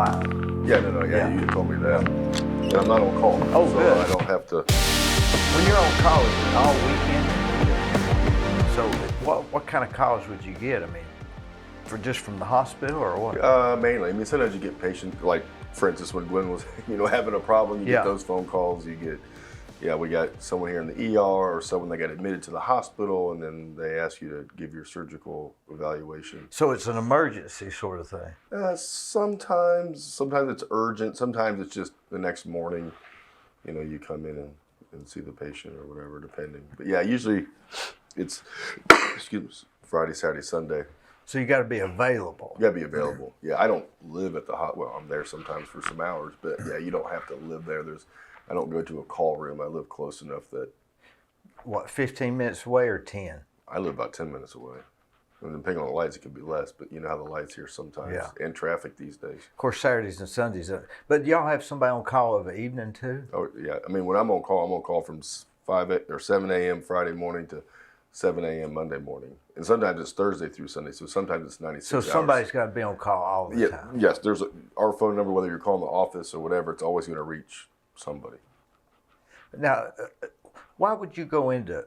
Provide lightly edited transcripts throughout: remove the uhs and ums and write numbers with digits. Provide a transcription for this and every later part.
alive. Yeah, no, yeah, you told me that. And I'm not on call. Oh, so good. I don't have to. When you're on call, is it all weekend? So what kind of calls would you get? I mean, just from the hospital or what? Mainly. I mean, sometimes you get patients, like, for instance, when Gwen was, having a problem, you get those phone calls. You get, we got someone here in the ER or someone that got admitted to the hospital, and then they ask you to give your surgical evaluation. So it's an emergency sort of thing? Sometimes it's urgent. Sometimes it's just the next morning, you come in and see the patient or whatever, depending. But yeah, usually it's, Friday, Saturday, Sunday. So you got to be available. You got to be available. Yeah, I don't live at the well, I'm there sometimes for some hours, but yeah, you don't have to live there. I don't go to a call room. I live close enough that. What, 15 minutes away or 10? I live about 10 minutes away. And depending on the lights, it could be less, but you know how the lights here sometimes, and traffic these days. Of course, Saturdays and Sundays. But y'all have somebody on call of the evening too? Oh, yeah. I mean, when I'm on call from 7 a.m. Friday morning to 7 a.m. Monday morning. And sometimes it's Thursday through Sunday, so sometimes it's 96 hours. So somebody's got to be on call all the time? Yes, there's our phone number, whether you're calling the office or whatever, it's always going to reach somebody. Now, why would you go into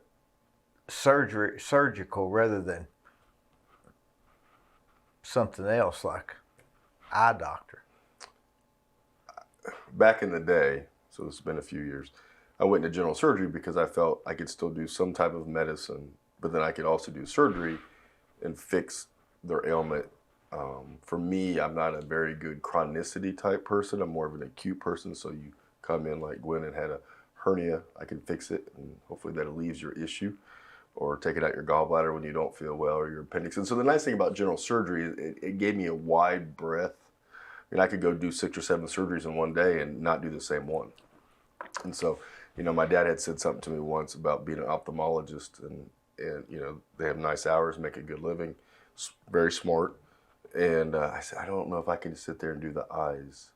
surgical rather than something else like eye doctor? Back in the day, so it's been a few years, I went into general surgery because I felt I could still do some type of medicine, but then I could also do surgery and fix their ailment. For me, I'm not a very good chronicity type person. I'm more of an acute person. So you come in like Gwen and had a hernia, I can fix it, and hopefully that alleviates your issue. Or taking out your gallbladder when you don't feel well, or your appendix. And so the nice thing about general surgery is it gave me a wide breadth. I mean, I could go do 6 or 7 surgeries in one day and not do the same one. And so, my dad had said something to me once about being an ophthalmologist, and they have nice hours, make a good living, very smart. And I said, I don't know if I can just sit there and do the eyes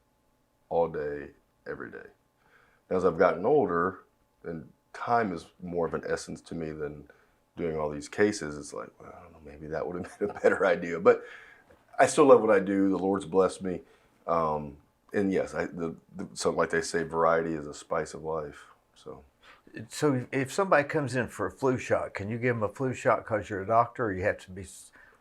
all day, every day. As I've gotten older, and time is more of an essence to me than doing all these cases, it's like, well, I don't know, maybe that would have been a better idea. But I still love what I do. The Lord's blessed me. And yes, so like they say, variety is a spice of life. So if somebody comes in for a flu shot, can you give them a flu shot because you're a doctor, or you have to be?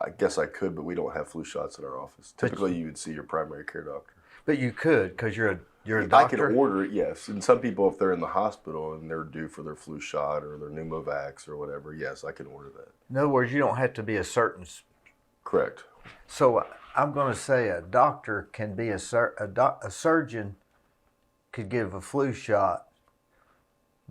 I guess I could, but we don't have flu shots in our office. Typically, you would see your primary care doctor. But you could, because you're a doctor? I could order it, yes. And some people, if they're in the hospital and they're due for their flu shot or their pneumovax or whatever, yes, I can order that. In other words, you don't have to be a certain... Correct. So I'm going to say a doctor can be a surgeon could give a flu shot,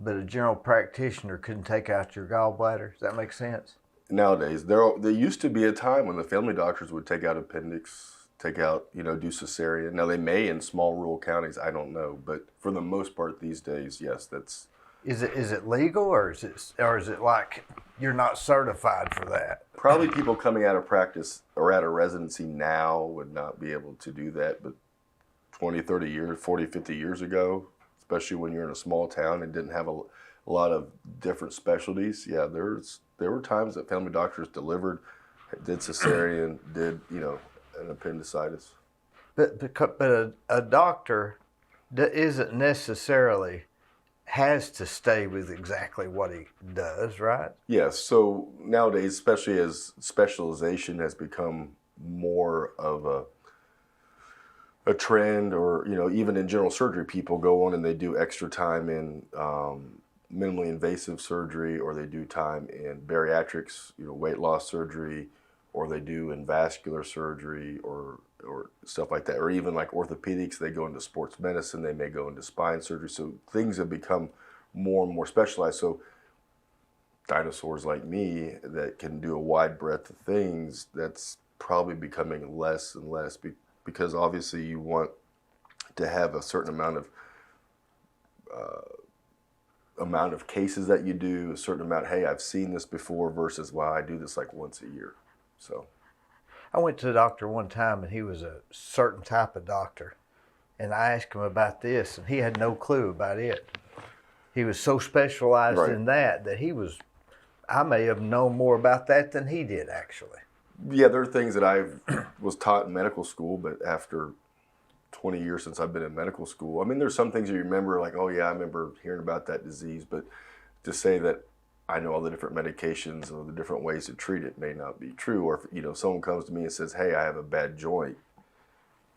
but a general practitioner couldn't take out your gallbladder. Does that make sense? Nowadays, there used to be a time when the family doctors would take out appendix, take out, do cesarean. Now, they may in small rural counties, I don't know. But for the most part these days, yes, that's... Is it legal, or is it like you're not certified for that? Probably people coming out of practice or out of residency now would not be able to do that. But 20, 30 years, 40, 50 years ago, especially when you're in a small town and didn't have a lot of different specialties, yeah, there were times that family doctors delivered, did cesarean, did, an appendicitis. But a doctor isn't necessarily has to stay with exactly what he does, right? Yes. So nowadays, especially as specialization has become more of a trend, or even in general surgery, people go on and they do extra time in minimally invasive surgery, or they do time in bariatrics, weight loss surgery, or they do in vascular surgery or stuff like that, or even like orthopedics, they go into sports medicine, they may go into spine surgery. So things have become more and more specialized. So dinosaurs like me that can do a wide breadth of things, that's probably becoming less and less, because obviously you want to have a certain amount of cases that you do, a certain amount, hey, I've seen this before, versus, wow, I do this like once a year. So I went to the doctor one time, and he was a certain type of doctor, and I asked him about this, and he had no clue about it. He was so specialized in that I may have known more about that than he did, actually. Yeah, there are things that I was taught in medical school, but after 20 years since I've been in medical school. I mean, there's some things you remember, like, oh yeah, I remember hearing about that disease, but to say that I know all the different medications or the different ways to treat it may not be true. Or if someone comes to me and says, hey, I have a bad joint,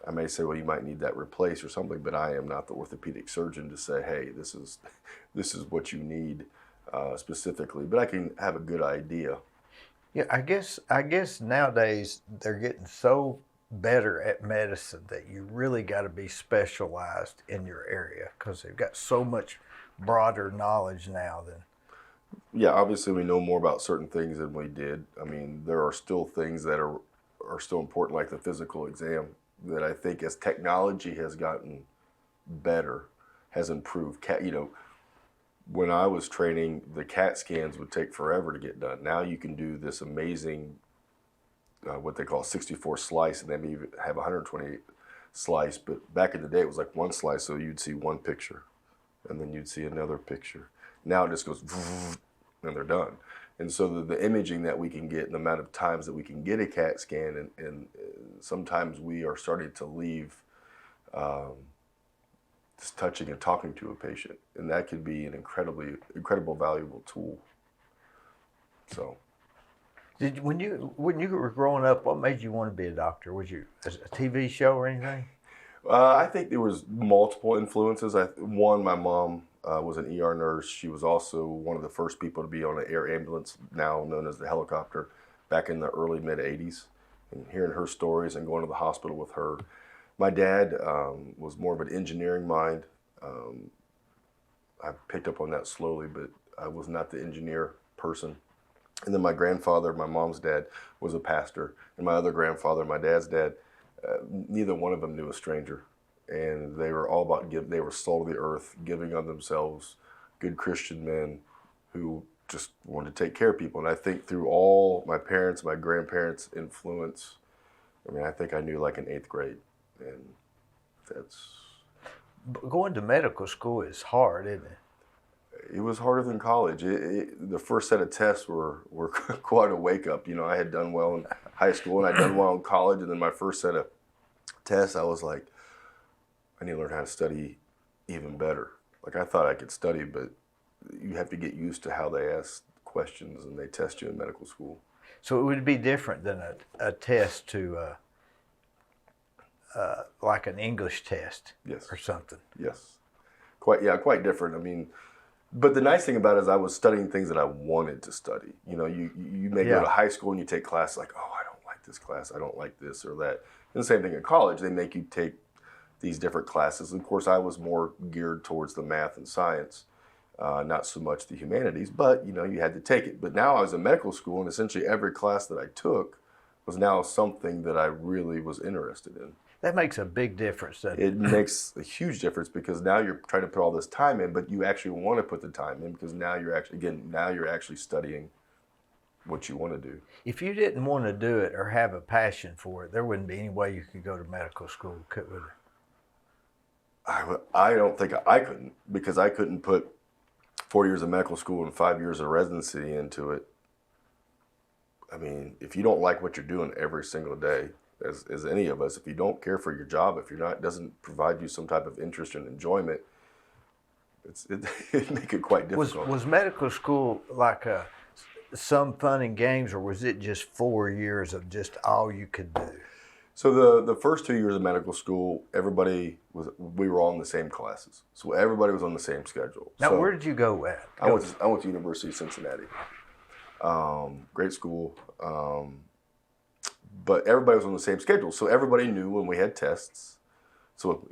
I may say, well, you might need that replaced or something, but I am not the orthopedic surgeon to say, hey, this is what you need specifically. But I can have a good idea. Yeah, I guess nowadays they're getting so better at medicine that you really got to be specialized in your area because they've got so much broader knowledge now than. Yeah, obviously we know more about certain things than we did. I mean, there are still things that are still important, like the physical exam, that I think as technology has gotten better, has improved. When I was training, the CAT scans would take forever to get done. Now you can do this amazing, what they call 64 slice, and then even have 128 slice. But back in the day, it was like one slice, so you'd see one picture, and then you'd see another picture. Now it just goes, and they're done. And so the imaging that we can get and the amount of times that we can get a CAT scan, and sometimes we are starting to leave just touching and talking to a patient, and that could be an incredible valuable tool. So, When you were growing up, what made you want to be a doctor? Was you a TV show or anything? I think there was multiple influences. One, my mom was an ER nurse. She was also one of the first people to be on an air ambulance, now known as the helicopter, back in the early mid '80s. And hearing her stories and going to the hospital with her. My dad was more of an engineering mind. I picked up on that slowly, but I was not the engineer person. And then my grandfather, my mom's dad, was a pastor. And my other grandfather, my dad's dad, neither one of them knew a stranger. And they were all about they were salt of the earth, giving of themselves, good Christian men who just wanted to take care of people. And I think through all my parents, my grandparents' influence, I mean, I think I knew like in 8th grade. And that's... Going to medical school is hard, isn't it? It was harder than college. The first set of tests were quite a wake up. I had done well in high school and I'd done well in college, and then my first set of tests, I was like, I need to learn how to study even better. Like, I thought I could study, but you have to get used to how they ask questions and they test you in medical school. So it would be different than a test to like an English test, yes, or something. Yes, quite different. I mean, but the nice thing about it is I was studying things that I wanted to study. You may go to high school and you take classes like, oh, I don't like this class, I don't like this or that. And the same thing in college, they make you take these different classes. Of course, I was more geared towards the math and science, not so much the humanities, but you had to take it. But now I was in medical school, and essentially every class that I took was now something that I really was interested in. That makes a big difference, doesn't it? It makes a huge difference because now you're trying to put all this time in, but you actually want to put the time in because now you're actually studying what you want to do. If you didn't want to do it or have a passion for it, there wouldn't be any way you could go to medical school, would there? I don't think I couldn't, because I couldn't put 4 years of medical school and 5 years of residency into it. I mean, if you don't like what you're doing every single day, as any of us, if you don't care for your job, if it doesn't provide you some type of interest and enjoyment, it make it quite difficult. Was medical school like some fun and games, or was it just 4 years of just all you could do? So the first 2 years of medical school, we were all in the same classes. So everybody was on the same schedule. Now, where did you go at? I went to University of Cincinnati. Great school. But everybody was on the same schedule. So everybody knew when we had tests. So,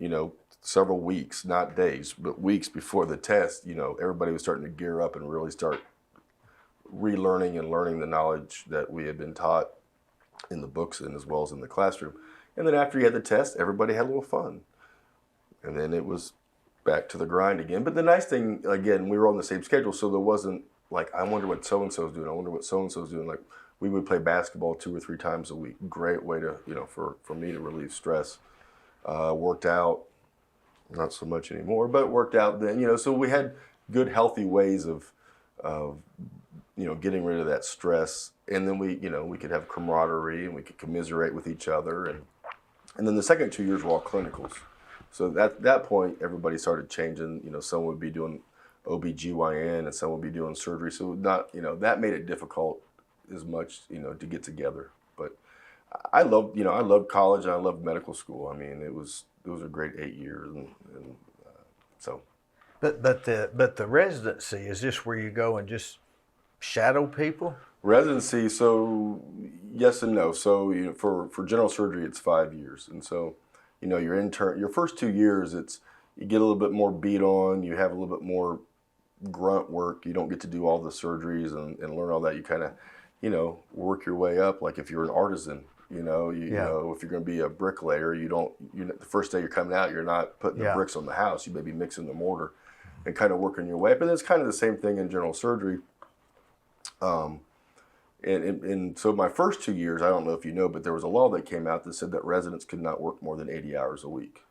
several weeks, not days, but weeks before the test, everybody was starting to gear up and really start relearning and learning the knowledge that we had been taught in the books and as well as in the classroom. And then after you had the test, everybody had a little fun. And then it was back to the grind again. But the nice thing, again, we were on the same schedule, so there wasn't like, I wonder what so-and-so's doing. I wonder what so-and-so's doing. Like, we would play basketball 2 or 3 times a week. Great way to, for me to relieve stress. Worked out, not so much anymore, but worked out then, so we had good, healthy ways of getting rid of that stress. And then we could have camaraderie and we could commiserate with each other. And And then the second 2 years were all clinicals. So at that point, everybody started changing. You know, someone would be doing OBGYN and someone would be doing surgery. So not, you know, that made it difficult as much, you know, to get together. But I loved, you know, I loved college and I loved medical school. I mean, it was a great 8 years, and so. But the residency is just where you go and just shadow people. Residency, so yes and no. So you know, for general surgery, it's 5 years, and so you know your first 2 years, it's you get a little bit more beat on, you have a little bit more grunt work. You don't get to do all the surgeries and learn all that. You kind of, you know, work your way up. Like if you're an artisan, you know, you know, if you're going to be a bricklayer, the first day you're coming out, you're not putting the bricks on the house. You may be mixing the mortar and kind of working your way up. And it's kind of the same thing in general surgery. And so my first 2 years, I don't know if you know, but there was a law that came out that said that residents could not work more than 80 hours a week.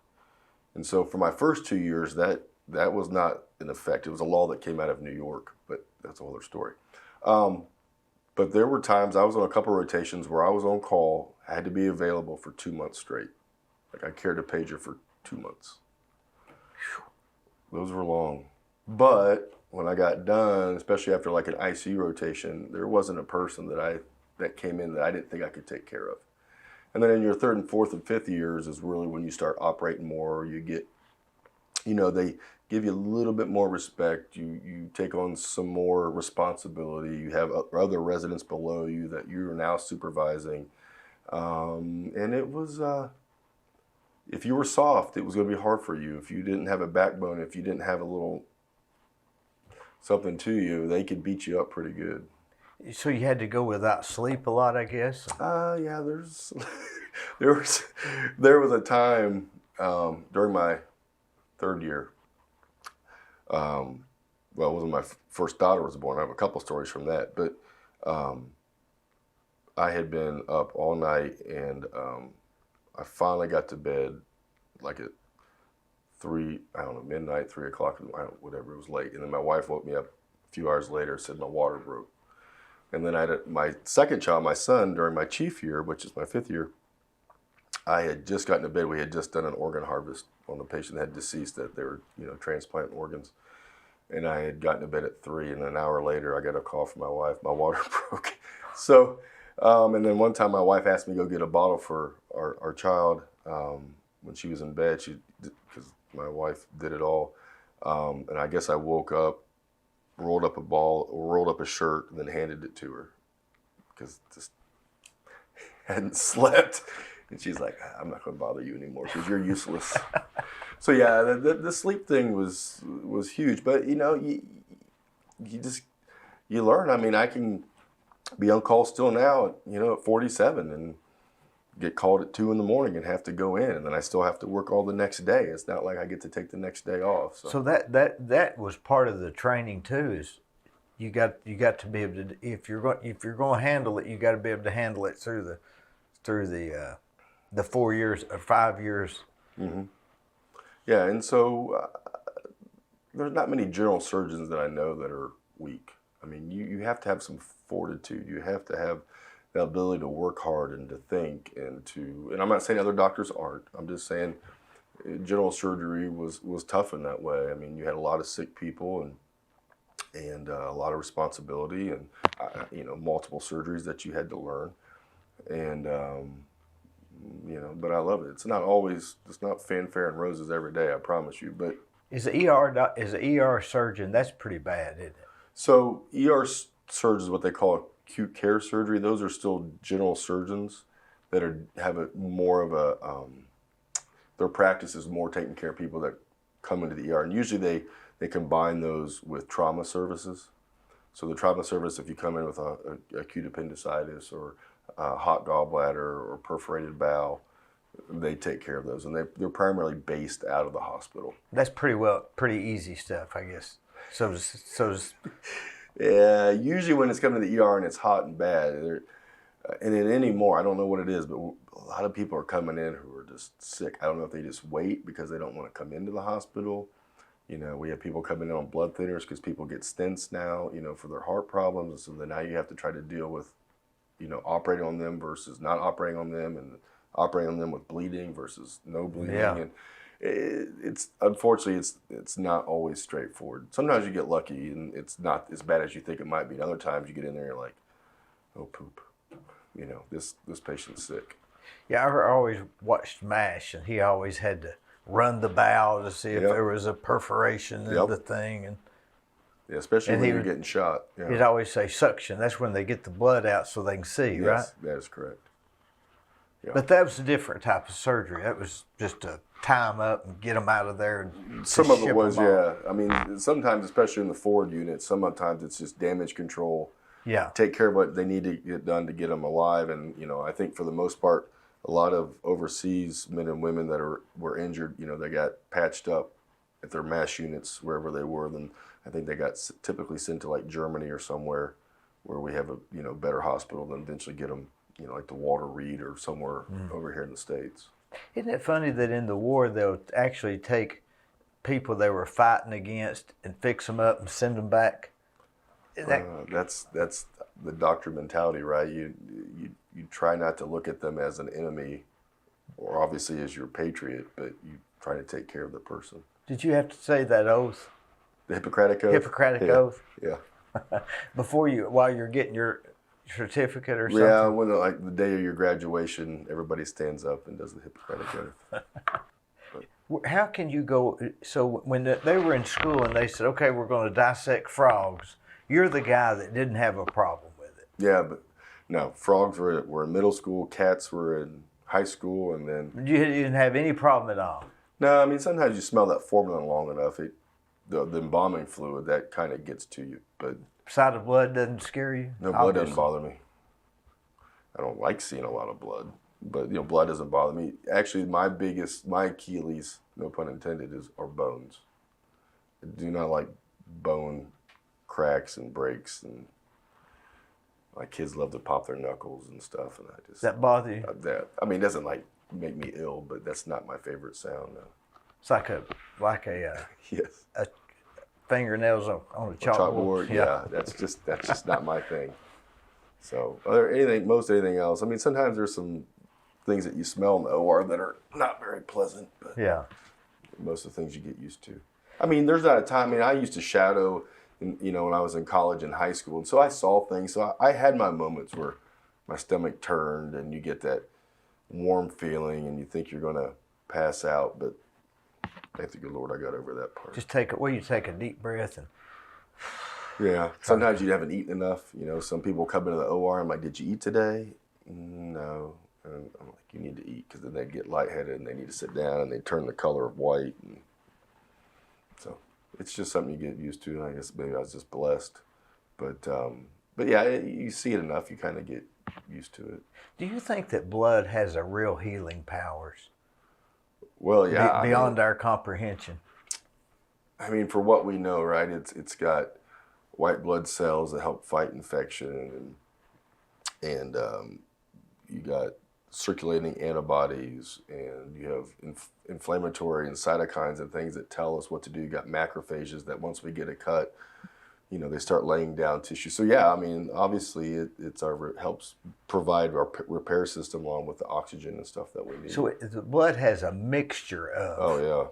And so for my first 2 years, that was not in effect. It was a law that came out of New York, but that's a whole other story. But there were times I was on a couple of rotations where I was on call. I had to be available for 2 months straight. Like I carried a pager for 2 months. Those were long. But when I got done, especially after like an ICU rotation, there wasn't a person that came in that I didn't think I could take care of. And then in your third and fourth and fifth years is really when you start operating more. You get, you know, they give you a little bit more respect. You take on some more responsibility. You have other residents below you that you're now supervising. And it was, if you were soft, it was going to be hard for you. If you didn't have a backbone, if you didn't have a little something to you, they could beat you up pretty good. So you had to go without sleep a lot, I guess. Yeah. There was a time during my third year. Well, it wasn't my first daughter was born. I have a couple stories from that, but I had been up all night, and I finally got to bed like at midnight, 3 o'clock, whatever, it was late. And then my wife woke me up a few hours later, said my water broke. And then I had my second child, my son, during my chief year, which is my fifth year. I had just gotten to bed. We had just done an organ harvest on the patient that had deceased, that they were, you know, transplanting organs. And I had gotten to bed at 3, and an hour later I got a call from my wife. My water broke. So, and then one time my wife asked me to go get a bottle for our child when she was in bed. Because my wife did it all. And I guess I woke up, rolled up a shirt, and then handed it to her because just hadn't slept. And she's like, I'm not going to bother you anymore because you're useless. So yeah, the sleep thing was huge. But you know, you learn. I mean, I can be on call still now, you know, at 47 and get called at 2 in the morning and have to go in, and then I still have to work all the next day. It's not like I get to take the next day off. So that was part of the training too. Is you got to be able to, if you're going to handle it, you got to be able to handle it through the 4 years or 5 years. Mm-hmm. Yeah, and so there's not many general surgeons that I know that are weak. I mean, you have to have some fortitude. You have to have the ability to work hard and to think and I'm not saying other doctors aren't. I'm just saying general surgery was tough in that way. I mean, you had a lot of sick people and a lot of responsibility and you know, multiple surgeries that you had to learn, and you know, but I love it. It's not fanfare and roses every day, I promise you. But is an ER surgeon, that's pretty bad, isn't it? So ER surgeons is what they call acute care surgery. Those are still general surgeons that have more of a their practice is more taking care of people that come into the ER, and usually they combine those with trauma services. So the trauma service, if you come in with a acute appendicitis or a hot gallbladder or perforated bowel, they take care of those, and they're primarily based out of the hospital. That's pretty easy stuff, I guess. So yeah, usually when it's coming to the ER and it's hot and bad, and then anymore, I don't know what it is, but a lot of people are coming in who are just sick. I don't know if they just wait because they don't want to come into the hospital. You know, we have people coming in on blood thinners because people get stents now, you know, for their heart problems. And so then now you have to try to deal with, you know, operating on them versus not operating on them. And operating on them with bleeding versus no bleeding. Yeah. And it's unfortunately it's not always straightforward. Sometimes you get lucky and it's not as bad as you think it might be. And other times you get in there and you're like, oh poop, this patient's sick. Yeah, I always watched MASH, and he always had to run the bowel to see if there was a perforation in the thing. And yeah, especially when you're getting shot. Yeah. He'd always say suction. That's when they get the blood out so they can see, right? Yes, that is correct. Yeah. But that was a different type of surgery. That was just to tie them up and get them out of there. And some of it was, yeah. I mean, sometimes, especially in the forward unit, sometimes it's just damage control. Yeah. Take care of what they need to get done to get them alive. And, I think for the most part, a lot of overseas men and women that were injured, they got patched up at their MASH units, wherever they were. Then I think they got typically sent to like Germany or somewhere where we have a, better hospital, then eventually get them, like the Walter Reed or somewhere over here in the States. Isn't it funny that in the war they'll actually take people they were fighting against and fix them up and send them back? That's the doctor mentality, right? You try not to look at them as an enemy, or obviously as your patriot, but you try to take care of the person. Did you have to say that oath? The Hippocratic Oath? Hippocratic Oath? Yeah. While you're getting your certificate or something? Yeah, when like the day of your graduation, everybody stands up and does the Hippocratic Oath. How can you go, so when they were in school and they said, okay, we're going to dissect frogs, you're the guy that didn't have a problem with it. Yeah, but no, frogs were in middle school, cats were in high school, and then... You didn't have any problem at all? No, I mean, sometimes you smell that formalin long enough, the embalming fluid, that kind of gets to you, but... Sight of blood doesn't scare you? No, blood doesn't bother me. I don't like seeing a lot of blood, but, blood doesn't bother me. Actually, my Achilles, no pun intended, are bones. I do not like bone cracks and breaks, and my kids love to pop their knuckles and stuff, and I just... That bother you? It doesn't make me ill, but that's not my favorite sound. No. It's like a yes. A fingernails on a chalkboard. Yeah, that's just not my thing. So most anything else. I mean, sometimes there's some things that you smell in the OR that are not very pleasant, but most of the things you get used to. I mean, there's not a time. I mean, I used to shadow, when I was in college and high school, and so I saw things. So I had my moments where my stomach turned, and you get that warm feeling, and you think you're gonna pass out, but thank the good Lord I got over that part. Just you take a deep breath and... Yeah, sometimes you haven't eaten enough. Some people come into the OR, I'm like, did you eat today? No. And I'm like, you need to eat, because then they get lightheaded and they need to sit down and they turn the color of white. And so it's just something you get used to. And I guess maybe I was just blessed. But yeah, you see it enough, you kind of get used to it. Do you think that blood has a real healing powers? Well, yeah. Beyond our comprehension. I mean, for what we know, right, it's got white blood cells that help fight infection, and you got circulating antibodies, and you have inflammatory and cytokines and things that tell us what to do. You got macrophages that once we get a cut, they start laying down tissue. So yeah, I mean, obviously it helps provide our repair system along with the oxygen and stuff that we need. So the blood has a mixture of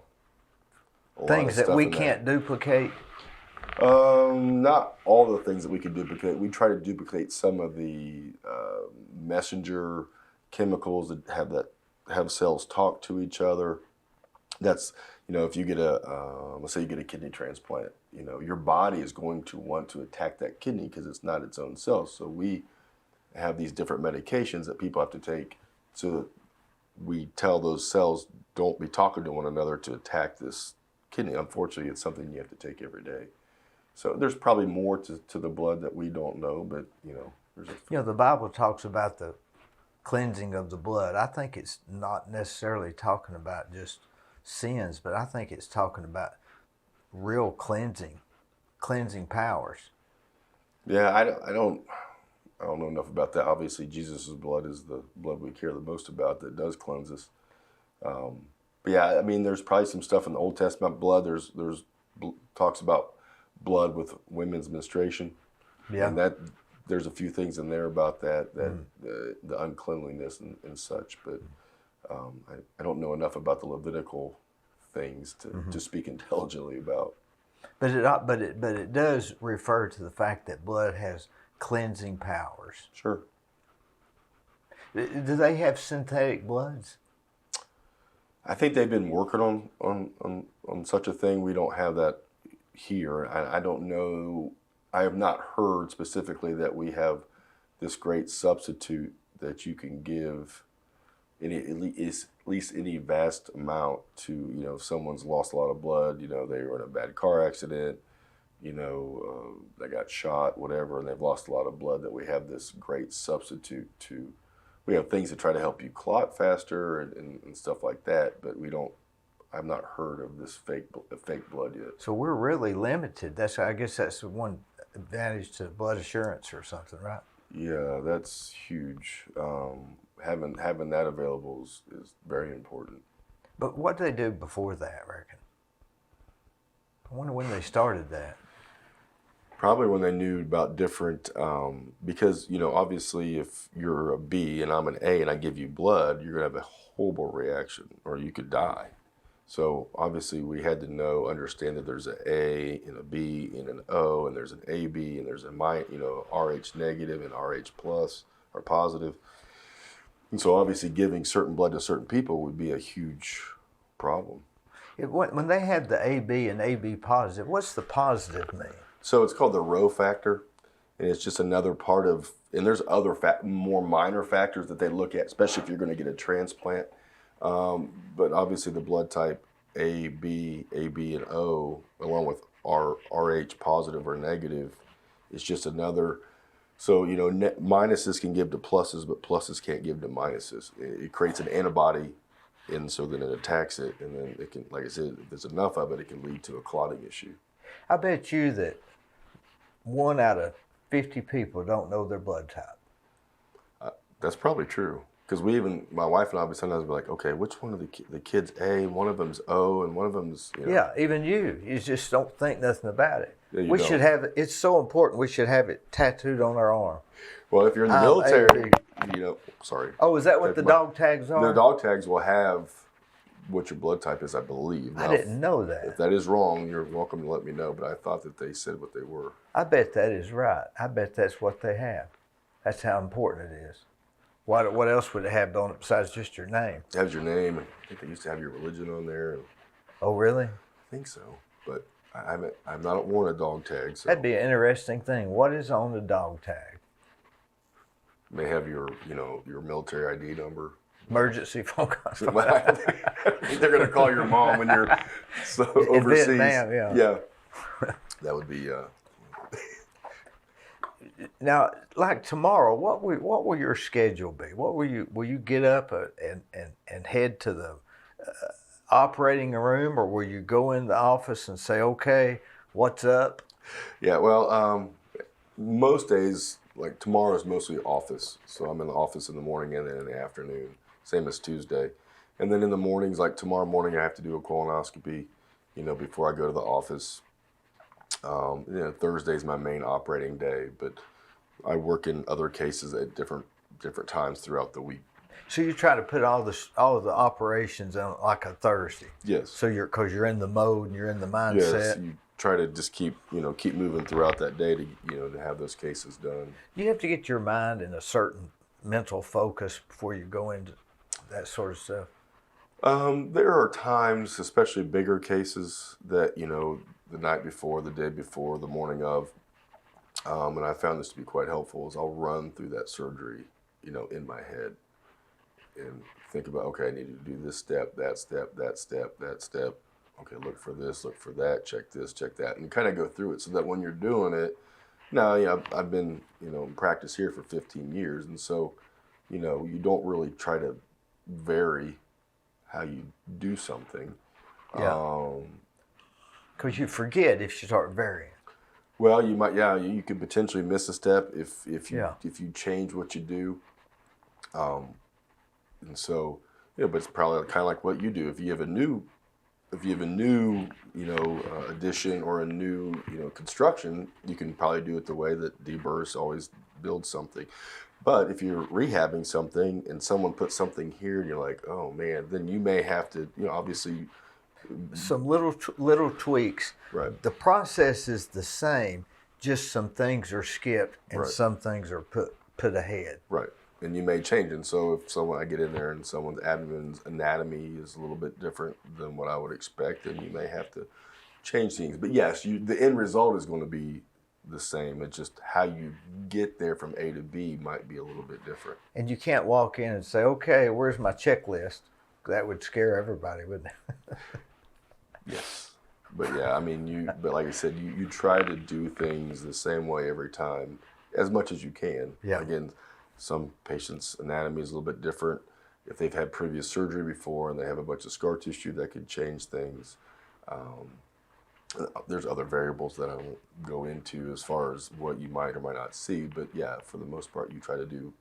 things that we can't duplicate? Not all the things that we can duplicate. We try to duplicate some of the messenger chemicals that have cells talk to each other. That's, if you get let's say you get a kidney transplant, your body is going to want to attack that kidney because it's not its own cells. So we have these different medications that people have to take so that we tell those cells, don't be talking to one another to attack this kidney. Unfortunately, it's something you have to take every day. So there's probably more to the blood that we don't know, but, there's the Bible talks about the cleansing of the blood. I think it's not necessarily talking about just sins, but I think it's talking about real cleansing powers. Yeah, I don't know enough about that. Obviously, Jesus' blood is the blood we care the most about that does cleanse us. But yeah, I mean, there's probably some stuff in the Old Testament blood. There's talks about blood with women's menstruation. Yeah, and there's a few things in there about that the uncleanliness and such. But I don't know enough about the Levitical things to speak intelligently about. But it does refer to the fact that blood has cleansing powers. Sure. Do they have synthetic bloods? I think they've been working on such a thing. We don't have that here. I don't know. I have not heard specifically that we have this great substitute that you can give at least any vast amount to, you know, if someone's lost a lot of blood, you know, they were in a bad car accident, you know, they got shot, whatever, and they've lost a lot of blood, that we have this great substitute to, we have things to try to help you clot faster and stuff like that, but I've not heard of this fake blood yet. So we're really limited. I guess that's the one advantage to blood assurance or something, right? Yeah, that's huge. Having that available is very important. But what did they do before that, I reckon? I wonder when they started that. Probably when they knew about different, because, you know, obviously if you're a B and I'm an A and I give you blood, you're going to have a horrible reaction or you could die. So obviously we had to understand that there's an A and a B and an O, and there's an AB and there's a RH negative and RH plus or positive. And so obviously giving certain blood to certain people would be a huge problem. When they have the AB and AB positive, what's the positive mean? So it's called the Rho factor, and it's just another part of, and there's other more minor factors that they look at, especially if you're going to get a transplant. But obviously the blood type A, B, and O, along with RH positive or negative, is just another. So, you know, minuses can give to pluses, but pluses can't give to minuses. It creates an antibody, and so then it attacks it, and then it can, like I said, if there's enough of it, it can lead to a clotting issue. I bet you that 1 out of 50 people don't know their blood type. That's probably true. Because my wife and I would sometimes be like, okay, which one of the kids A, one of them's O, and one of them's, you know. Yeah, even you just don't think nothing about it. Yeah, we should have it. It's so important. We should have it tattooed on our arm. Well, if you're in the military, you know, sorry. Oh, is that what the dog tags are? The dog tags will have what your blood type is, I believe. Now, I didn't know that. If that is wrong, you're welcome to let me know, but I thought that they said what they were. I bet that is right. I bet that's what they have. That's how important it is. What else would it have on it besides just your name? It has your name. I think they used to have your religion on there. Oh, really? I think so, but I've not worn a dog tag. So. That'd be an interesting thing. What is on the dog tag? They have your military ID number. Emergency phone call. They're going to call your mom when you're overseas. Vietnam, yeah. That would be. Now, like tomorrow, what will your schedule be? Will you get up and head to the operating room, or will you go in the office and say, okay, what's up? Yeah, well, most days, like tomorrow is mostly office. So I'm in the office in the morning and then in the afternoon, same as Tuesday. And then in the mornings, like tomorrow morning, I have to do a colonoscopy, you know, before I go to the office. You know, Thursday's my main operating day, but I work in other cases at different times throughout the week. So you try to put all of the operations on like a Thursday. Yes. So because you're in the mode and you're in the mindset. Yes, you try to just keep moving throughout that day to have those cases done. You have to get your mind in a certain mental focus before you go into that sort of stuff. There are times, especially bigger cases, that, you know, the night before, the day before, the morning of, and I found this to be quite helpful, is I'll run through that surgery, you know, in my head and think about, okay, I need to do this step, that step, that step, that step. Okay, look for this, look for that, check this, check that, and kind of go through it so that when you're doing it, now, you know, I've been, you know, in practice here for 15 years, and so, you know, you don't really try to vary how you do something. Yeah. Because you forget if you start varying. Well, you might, you could potentially miss a step if you change what you do. And so, you know, but it's probably kind of like what you do. If you have a new, you know, addition or a new, you know, construction, you can probably do it the way that Dee Burris always build something. But if you're rehabbing something and someone puts something here and you're like, oh man, then you may have to, obviously. Some little tweaks. Right. The process is the same, just some things are skipped and Right. some things are put ahead. Right. And you may change. And so if I get in there and someone's abdomen's anatomy is a little bit different than what I would expect, then you may have to change things. But yes, the end result is going to be the same. It's just how you get there from A to B might be a little bit different. And you can't walk in and say, okay, where's my checklist? That would scare everybody, wouldn't it? Yes. But yeah, I mean, but like I said, you try to do things the same way every time as much as you can. Yeah. Again, some patients' anatomy is a little bit different. If they've had previous surgery before and they have a bunch of scar tissue, that could change things. There's other variables that I won't go into as far as what you might or might not see. But yeah, for the most part, you try to do.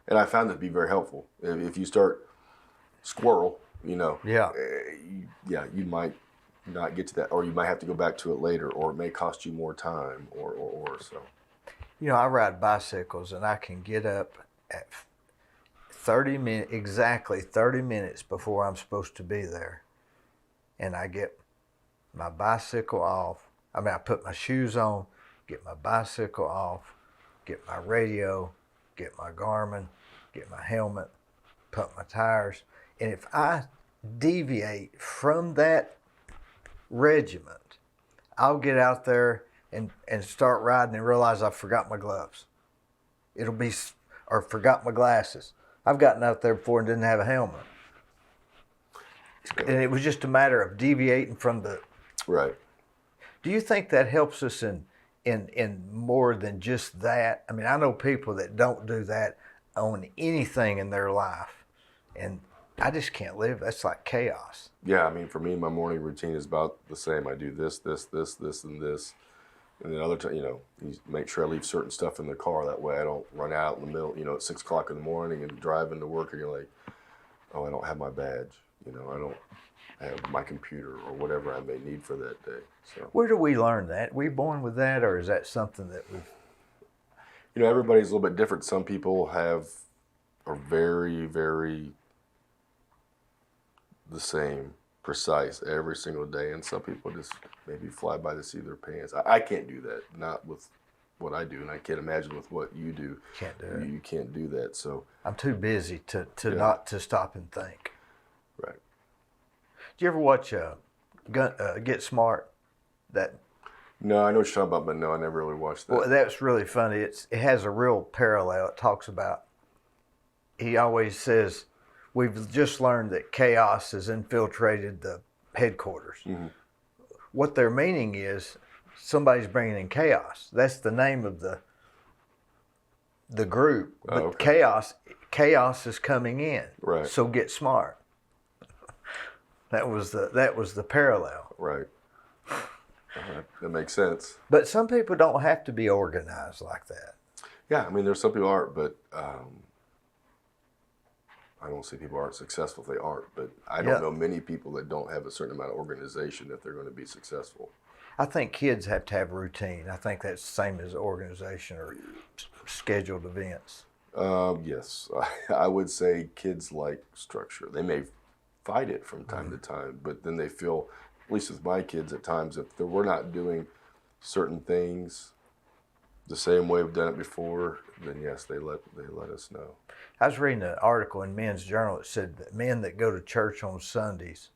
And I found that to be very helpful. If you start squirrel, Yeah. You might not get to that, or you might have to go back to it later, or it may cost you more time, or so. I ride bicycles and I can get up at 30 minutes, exactly 30 minutes before I'm supposed to be there. And I get my bicycle off. I put my shoes on, get my bicycle off, get my radio, get my Garmin, get my helmet, pump my tires. And if I deviate from that regiment, I'll get out there and start riding and realize I forgot my gloves. Or forgot my glasses. I've gotten out there before and didn't have a helmet. And it was just a matter of deviating from the... Right. Do you think that helps us in more than just that? I mean, I know people that don't do that on anything in their life. And I just can't live. That's like chaos. Yeah, I mean, for me, my morning routine is about the same. I do this, and this. And then other time, you make sure I leave certain stuff in the car. That way I don't run out in the middle, at 6 o'clock in the morning and drive into work and you're like, oh, I don't have my badge. I don't have my computer or whatever I may need for that day. So Where do we learn that? We born with that, or is that something that we've... everybody's a little bit different. Some people are very, very the same, precise every single day, and some people just maybe fly by the seat of their pants. I can't do that, not with what I do, and I can't imagine with what you do. Can't do it. You can't do that. So I'm too busy to not to stop and think. Right. Do you ever watch Get Smart? No, I know what you're talking about, but no, I never really watched that. Well, that's really funny. It has a real parallel. It talks about, he always says, we've just learned that chaos has infiltrated the headquarters. Mm-hmm. What they're meaning is somebody's bringing in chaos. That's the name of the group. But okay. chaos is coming in. Right. So get smart. That was the parallel. Right. That makes sense. But some people don't have to be organized like that. Yeah, I mean, there's some people aren't, but I don't say people aren't successful if they aren't, but I don't know many people that don't have a certain amount of organization if they're going to be successful. I think kids have to have routine. I think that's the same as organization or scheduled events. Yes, I would say kids like structure. They may fight it from time to time, but then they feel, at least with my kids at times, if we're not doing certain things the same way we've done it before, then yes, they let us know. I was reading an article in Men's Journal that said that men that go to church on Sundays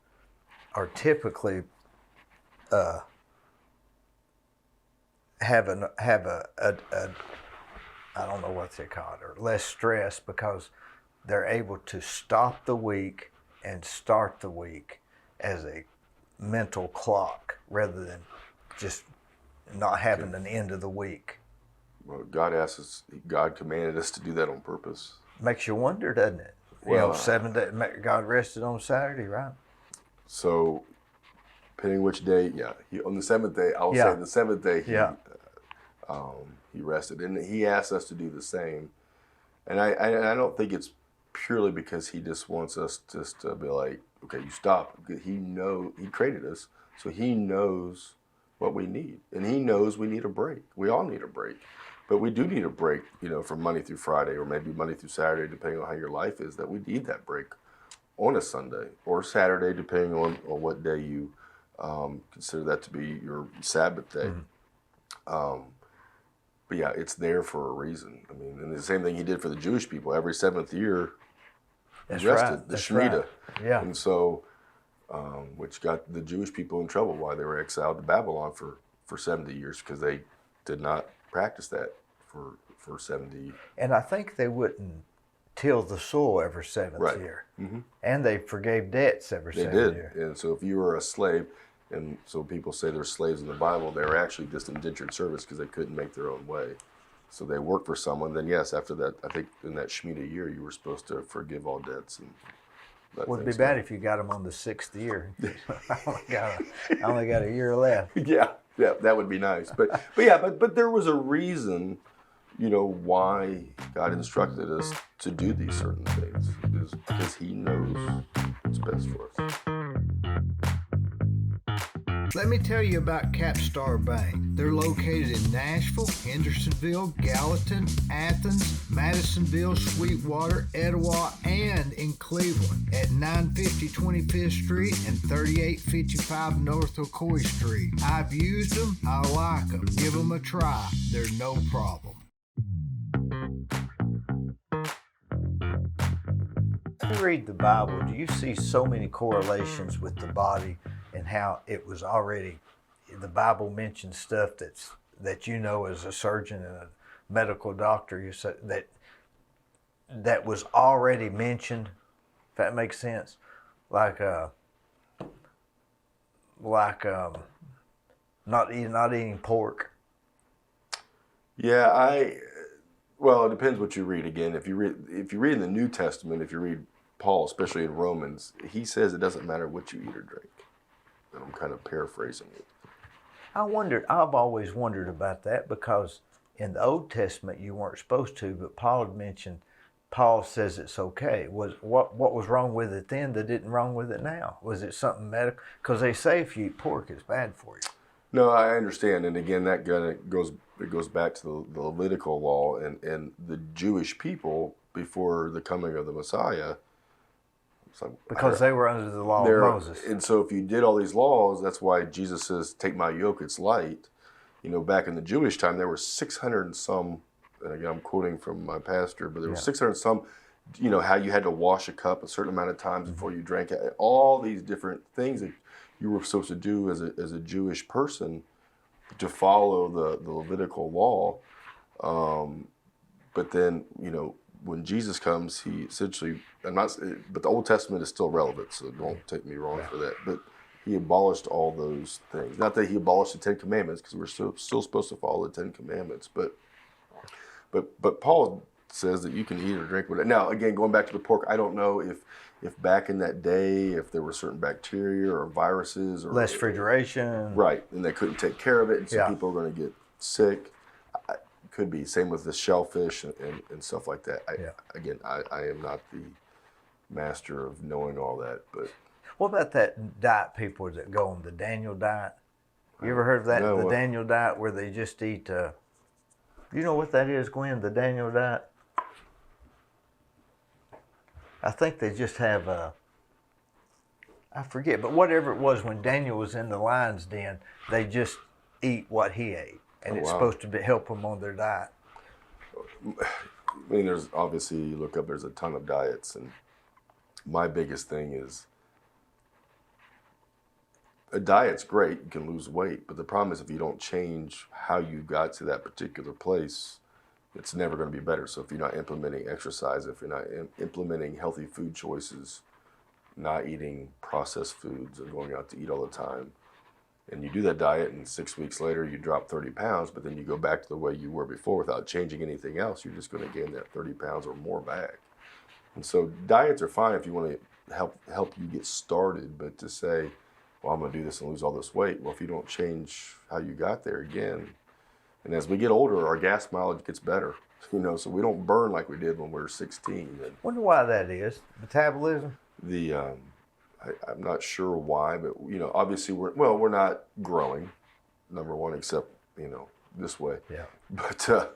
are typically have a I don't know what they call it, or less stress because they're able to stop the week and start the week as a mental clock rather than just not having an end of the week. Well, God commanded us to do that on purpose. Makes you wonder, doesn't it? Well, 7 days, God rested on Saturday, right? So, depending which day, on the seventh day, I'll say the seventh day, he rested. And he asked us to do the same. And I don't think it's purely because he just wants us just to be like, okay, you stop. He created us, so he knows what we need. And he knows we need a break. We all need a break. But we do need a break, from Monday through Friday, or maybe Monday through Saturday, depending on how your life is, that we need that break on a Sunday or Saturday, depending on what day you consider that to be your Sabbath day. But yeah, it's there for a reason. I mean, and the same thing he did for the Jewish people. Every seventh year, he rested, right. the Shemitah. Right. Yeah. And so, which got the Jewish people in trouble why they were exiled to Babylon for 70 years, because they did not practice that for 70. And I think they wouldn't till the soil every seventh Right. year. Mm-hmm. And they forgave debts every They seventh did. year. And so if you were a slave, and so people say they're slaves in the Bible, they were actually just indentured service because they couldn't make their own way. So they worked for someone. Then yes, after that, I think in that Shemitah year, you were supposed to forgive all debts. And Would it be bad if you got them on the 6th year? I only got a year left. Yeah, that would be nice. But there was a reason, why God instructed us to do these certain things, is because He knows what's best for us. Let me tell you about Capstar Bank. They're located in Nashville, Hendersonville, Gallatin, Athens, Madisonville, Sweetwater, Etowah, and in Cleveland at 950 25th Street and 3855 North Ocoee Street. I've used them. I like them. Give them a try. They're no problem. When you read the Bible, do you see so many correlations with the body and how it was already, the Bible mentions stuff that as a surgeon and a medical doctor, you said that was already mentioned, if that makes sense, like not eating pork. Yeah, well, it depends what you read. Again, if you read in the New Testament, if you read Paul, especially in Romans, he says it doesn't matter what you eat or drink. And I'm kind of paraphrasing it. I've always wondered about that, because in the Old Testament you weren't supposed to, but Paul says it's okay. What was wrong with it then that isn't wrong with it now? Was it something medical? Because they say if you eat pork, it's bad for you. No, I understand. And again, that goes back to the Levitical law, and the Jewish people before the coming of the Messiah. Because they were under the law of Moses. And so if you did all these laws, that's why Jesus says, take my yoke, it's light. Back in the Jewish time, there were 600 and some, and again, I'm quoting from my pastor, but there were 600 and some, how you had to wash a cup a certain amount of times before you drank it. All these different things that you were supposed to do as a Jewish person to follow the Levitical law. But then, when Jesus comes, he essentially, but the Old Testament is still relevant, so don't take me wrong for that. But he abolished all those things. Not that he abolished the Ten Commandments, because we're still supposed to follow the Ten Commandments. But Paul says that you can eat or drink whatever. Now, again, going back to the pork, I don't know if back in that day, if there were certain bacteria or viruses or less refrigeration. Right, and they couldn't take care of it, and so people are going to get sick. Could be same with the shellfish and stuff like that. Again, I am not the master of knowing all that, but what about that diet people that go on the Daniel diet? You ever heard of that? No, the Daniel diet, where they just eat. You know what that is, Gwen? The Daniel diet. I think they just have I forget, but whatever it was, when Daniel was in the lion's den, they just eat what he ate. And it's supposed to help them on their diet. I mean, there's obviously, you look up, there's a ton of diets. And my biggest thing is, a diet's great, you can lose weight. But the problem is, if you don't change how you got to that particular place, it's never going to be better. So if you're not implementing exercise, if you're not implementing healthy food choices, not eating processed foods and going out to eat all the time, and you do that diet, and 6 weeks later you drop 30 pounds, but then you go back to the way you were before without changing anything else, you're just going to gain that 30 pounds or more back. And so diets are fine if you want to help you get started, but to say, well, I'm going to do this and lose all this weight, well, if you don't change how you got there again, and as we get older, our gas mileage gets better, so we don't burn like we did when we were 16. And wonder why that is. Metabolism? I'm not sure why, but obviously we're not growing, number one, except this way. Yeah. But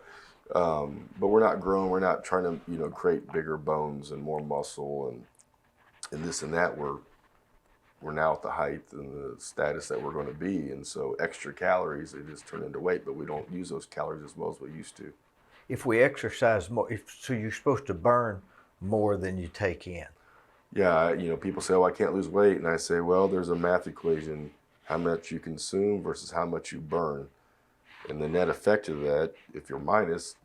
But we're not growing. We're not trying to, create bigger bones and more muscle and this and that. We're now at the height and the status that we're going to be, and so extra calories, they just turn into weight. But we don't use those calories as well as we used to. If we exercise more, so you're supposed to burn more than you take in. Yeah, people say, "Oh, I can't lose weight," and I say, "Well, there's a math equation: how much you consume versus how much you burn, and the net effect of that. If you're minus,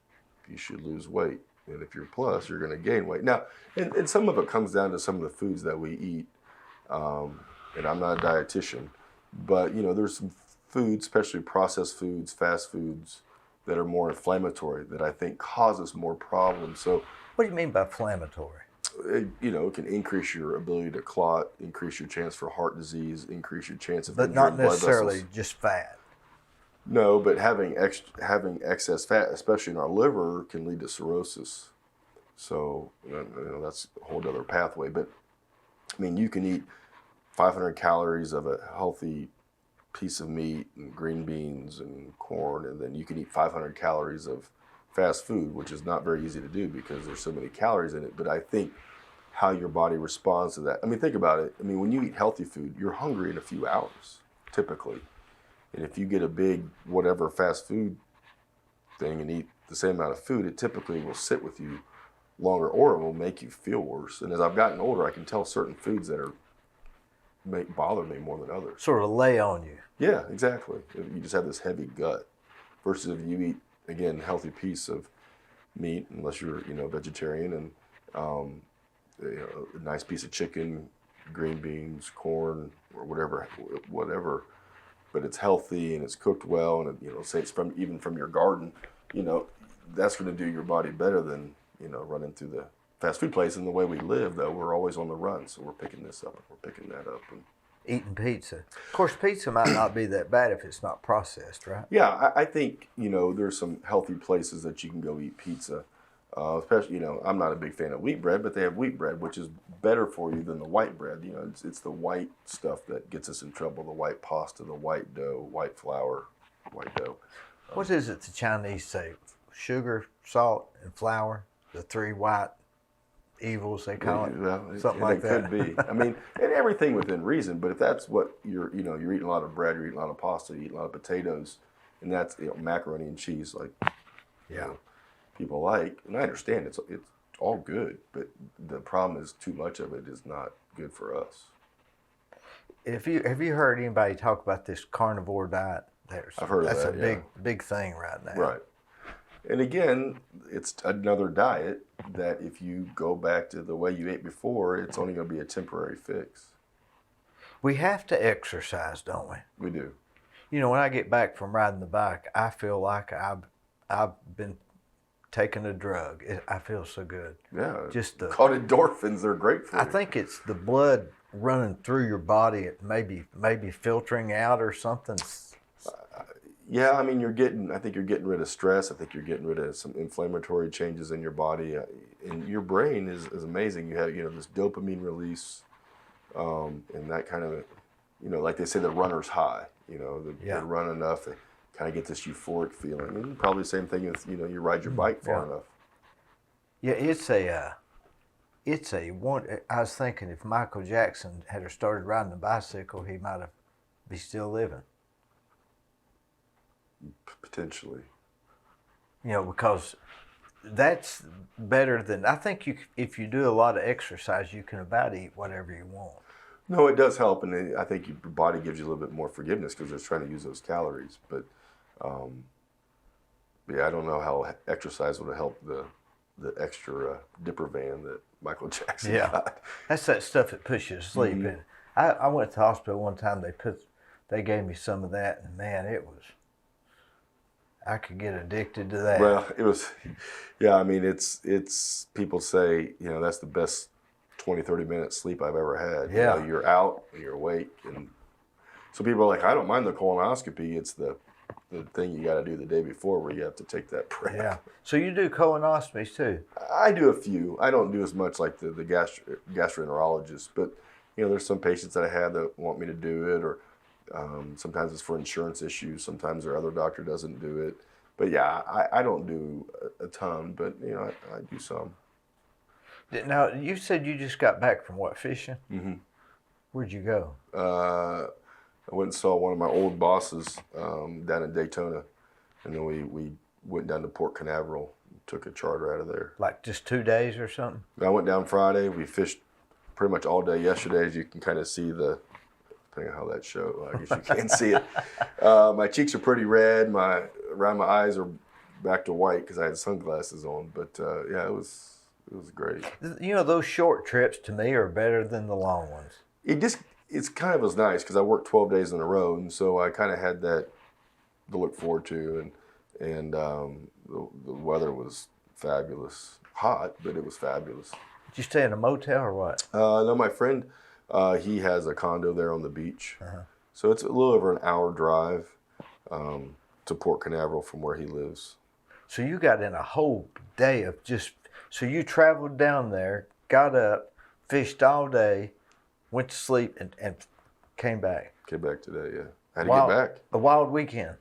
you should lose weight, and if you're plus, you're going to gain weight." Now, and some of it comes down to some of the foods that we eat. And I'm not a dietitian, but there's some foods, especially processed foods, fast foods, that are more inflammatory that I think causes more problems. So, What do you mean by inflammatory? it can increase your ability to clot, increase your chance for heart disease, increase your chance of But not injured blood necessarily vessels. just fat. No, but having excess fat, especially in our liver, can lead to cirrhosis. So that's a whole other pathway. But I mean, you can eat 500 calories of a healthy piece of meat and green beans and corn, and then you can eat 500 calories of fast food, which is not very easy to do because there's so many calories in it. But I think how your body responds to that. I mean, think about it. I mean, when you eat healthy food, you're hungry in a few hours, typically. And if you get a big whatever fast food thing and eat the same amount of food, it typically will sit with you longer, or it will make you feel worse. And as I've gotten older, I can tell certain foods that bother me more than others. Sort of lay on you. Yeah, exactly. You just have this heavy gut. Versus if you eat, again, a healthy piece of meat, unless you're vegetarian, and a nice piece of chicken, green beans, corn, or whatever. But it's healthy and it's cooked well, and say it's even from your garden. That's going to do your body better than running through the fast food place. And the way we live, though, we're always on the run, so we're picking this up and we're picking that up. And Eating pizza. Of course, pizza might not be that bad if it's not processed, right? yeah, I think there's some healthy places that you can go eat pizza. Especially, I'm not a big fan of wheat bread, but they have wheat bread, which is better for you than the white bread. It's the white stuff that gets us in trouble: the white pasta, the white dough, white flour, white dough. What is it the Chinese say? Sugar, salt, and flour. The three white evils, they call it. Well, Something like that. It could be. I mean, and everything within reason. But if that's what you're eating a lot of bread, you're eating a lot of pasta, you're eating a lot of potatoes, and that's macaroni and cheese, like people like. And I understand it's all good, but the problem is too much of it is not good for us. Have you heard anybody talk about this carnivore diet? I've heard of that. That's a big thing right now. Right. And again, it's another diet that if you go back to the way you ate before, it's only going to be a temporary fix. We have to exercise, don't we? We do. When I get back from riding the bike, I feel like I've been taking a drug. I feel so good. Yeah. Just called endorphins. They're great for you. I think it's the blood running through your body. It maybe filtering out or something. Yeah, I mean, I think you're getting rid of stress. I think you're getting rid of some inflammatory changes in your body. And your brain is amazing. You have, this dopamine release, and that kind of, like they say, the runner's high. They run enough, they kind of get this euphoric feeling. And probably the same thing with, you ride your bike far enough. Yeah, it's a one. I was thinking if Michael Jackson had started riding a bicycle, he might be still living. Potentially. Because that's better than, I think if you do a lot of exercise, you can about eat whatever you want. No, it does help, and I think your body gives you a little bit more forgiveness because it's trying to use those calories. But I don't know how exercise would have helped the extra dipper van that Michael Jackson got. That's that stuff that puts you to sleep. Mm-hmm. And I went to the hospital one time. They gave me some of that, and man, I could get addicted to that. Well, it was, I mean, it's people say, that's the best 20, 30 minutes sleep I've ever had. Yeah. You're out, you're awake. And so people are like, I don't mind the colonoscopy. It's the thing you got to do the day before where you have to take that prep. Yeah. So you do colonoscopies too? I do a few. I don't do as much like the gastroenterologist, but, there's some patients that I have that want me to do it, or sometimes it's for insurance issues. Sometimes their other doctor doesn't do it. But yeah, I don't do a ton, but you know, I do some. Now, you said you just got back from what, fishing? Mm-hmm. Where'd you go? I went and saw one of my old bosses down in Daytona, and then we went down to Port Canaveral, took a charter out of there. Like just 2 days or something? I went down Friday. We fished pretty much all day yesterday, as you can kind of see depending on how that show. I guess you can't see it. My cheeks are pretty red. Around my eyes are back to white because I had sunglasses on. But yeah, it was great. You know, those short trips to me are better than the long ones. It's kind of was nice because I worked 12 days in a row, and so I kind of had that to look forward to, and the weather was fabulous. Hot, but it was fabulous. Did you stay in a motel or what? No, my friend, he has a condo there on the beach, so it's a little over an hour drive to Port Canaveral from where he lives. So you got in a whole day of so you traveled down there, got up, fished all day, went to sleep, and came back. Came back today, yeah. Had to get back. A wild weekend.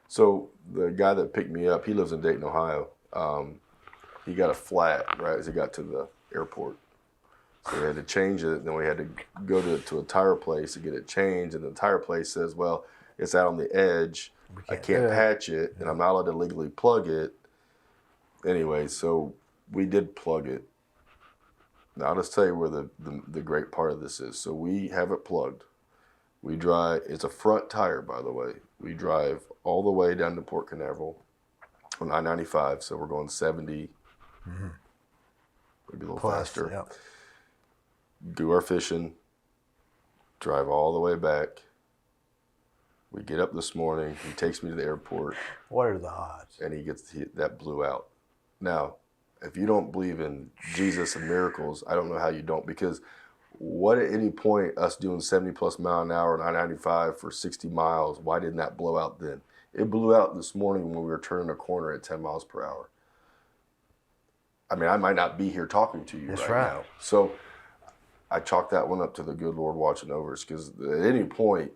So the guy that picked me up, he lives in Dayton, Ohio. He got a flat right as he got to the airport. So we had to change it, and then we had to go to a tire place to get it changed, and the tire place says, well, it's out on the edge. I can't patch it, and I'm not allowed to legally plug it. Anyway, so we did plug it. Now, I'll just tell you where the great part of this is. So we have it plugged. We drive, it's a front tire, by the way. We drive all the way down to Port Canaveral on I-95, so we're going 70, maybe a little faster. Yep. Do our fishing, drive all the way back. We get up this morning, he takes me to the airport. What are the odds? And that blew out. Now, if you don't believe in Jesus and miracles, I don't know how you don't, because what at any point us doing 70 plus mile an hour on I-95 for 60 miles, why didn't that blow out then? It blew out this morning when we were turning a corner at 10 miles per hour. I mean, I might not be here talking to you right now. So I chalk that one up to the good Lord watching over us, because at any point,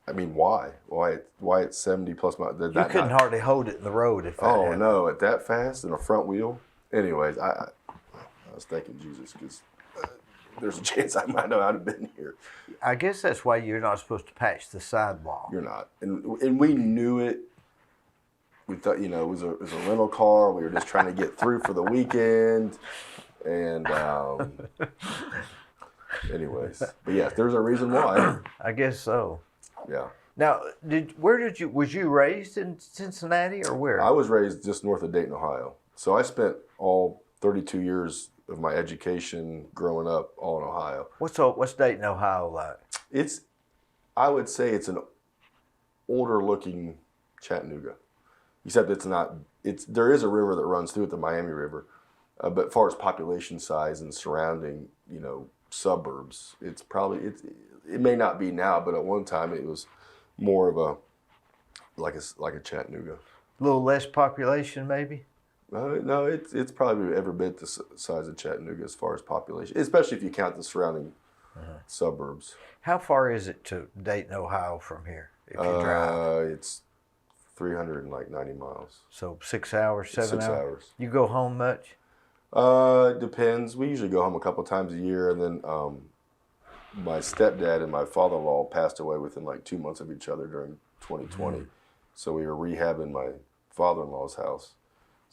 I mean, why? Why at 70 plus miles? You couldn't hardly hold it in the road if that happened. No, at that fast in a front wheel. Anyways, I was thanking Jesus, because there's a chance I might not have been here. I guess that's why you're not supposed to patch the sidewall. You're not, and we knew it. We thought, it was a rental car. We were just trying to get through for the weekend, and anyways, but yeah, there's a reason why. I guess so. Yeah. Now, was you raised in Cincinnati or where? I was raised just north of Dayton, Ohio. So I spent all 32 years of my education growing up all in Ohio. What's Dayton, Ohio like? I would say it's an older looking Chattanooga, except there is a river that runs through it, the Miami River. But as far as population size and surrounding, suburbs, it may not be now, but at one time it was more of like a Chattanooga. A little less population, maybe? No, it's probably every bit the size of Chattanooga as far as population, especially if you count the surrounding suburbs. How far is it to Dayton, Ohio from here, if you drive? It's 390 miles. So 6 hours, 7 hours? 6 hours. You go home much? It depends. We usually go home a couple times a year, and then my stepdad and my father-in-law passed away within like 2 months of each other during 2020. So we were rehabbing my father-in-law's house.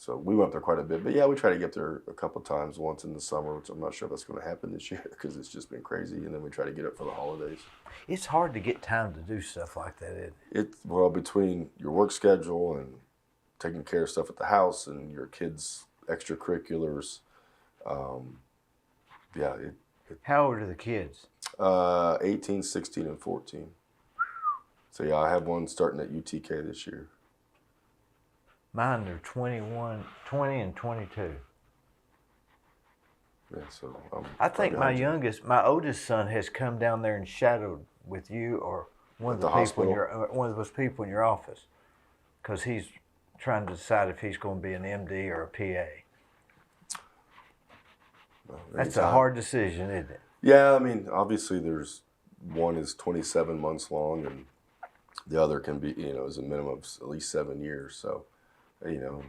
So we went up there quite a bit. But yeah, we try to get there a couple times, once in the summer, which I'm not sure if that's going to happen this year because it's just been crazy. And then we try to get up for the holidays. It's hard to get time to do stuff like that, isn't it? Well, between your work schedule and taking care of stuff at the house and your kids' extracurriculars, How old are the kids? 18, 16, and 14. So yeah, I have one starting at UTK this year. Mine are 21, 20, and 22. Yeah, so I think my oldest son has come down there and shadowed with you or one of those people in your office, because he's trying to decide if he's going to be an MD or a PA. Well, that's a hard decision, isn't it? Yeah, I mean, obviously one is 27 months long, and The other can be, is a minimum of at least 7 years. So, you know,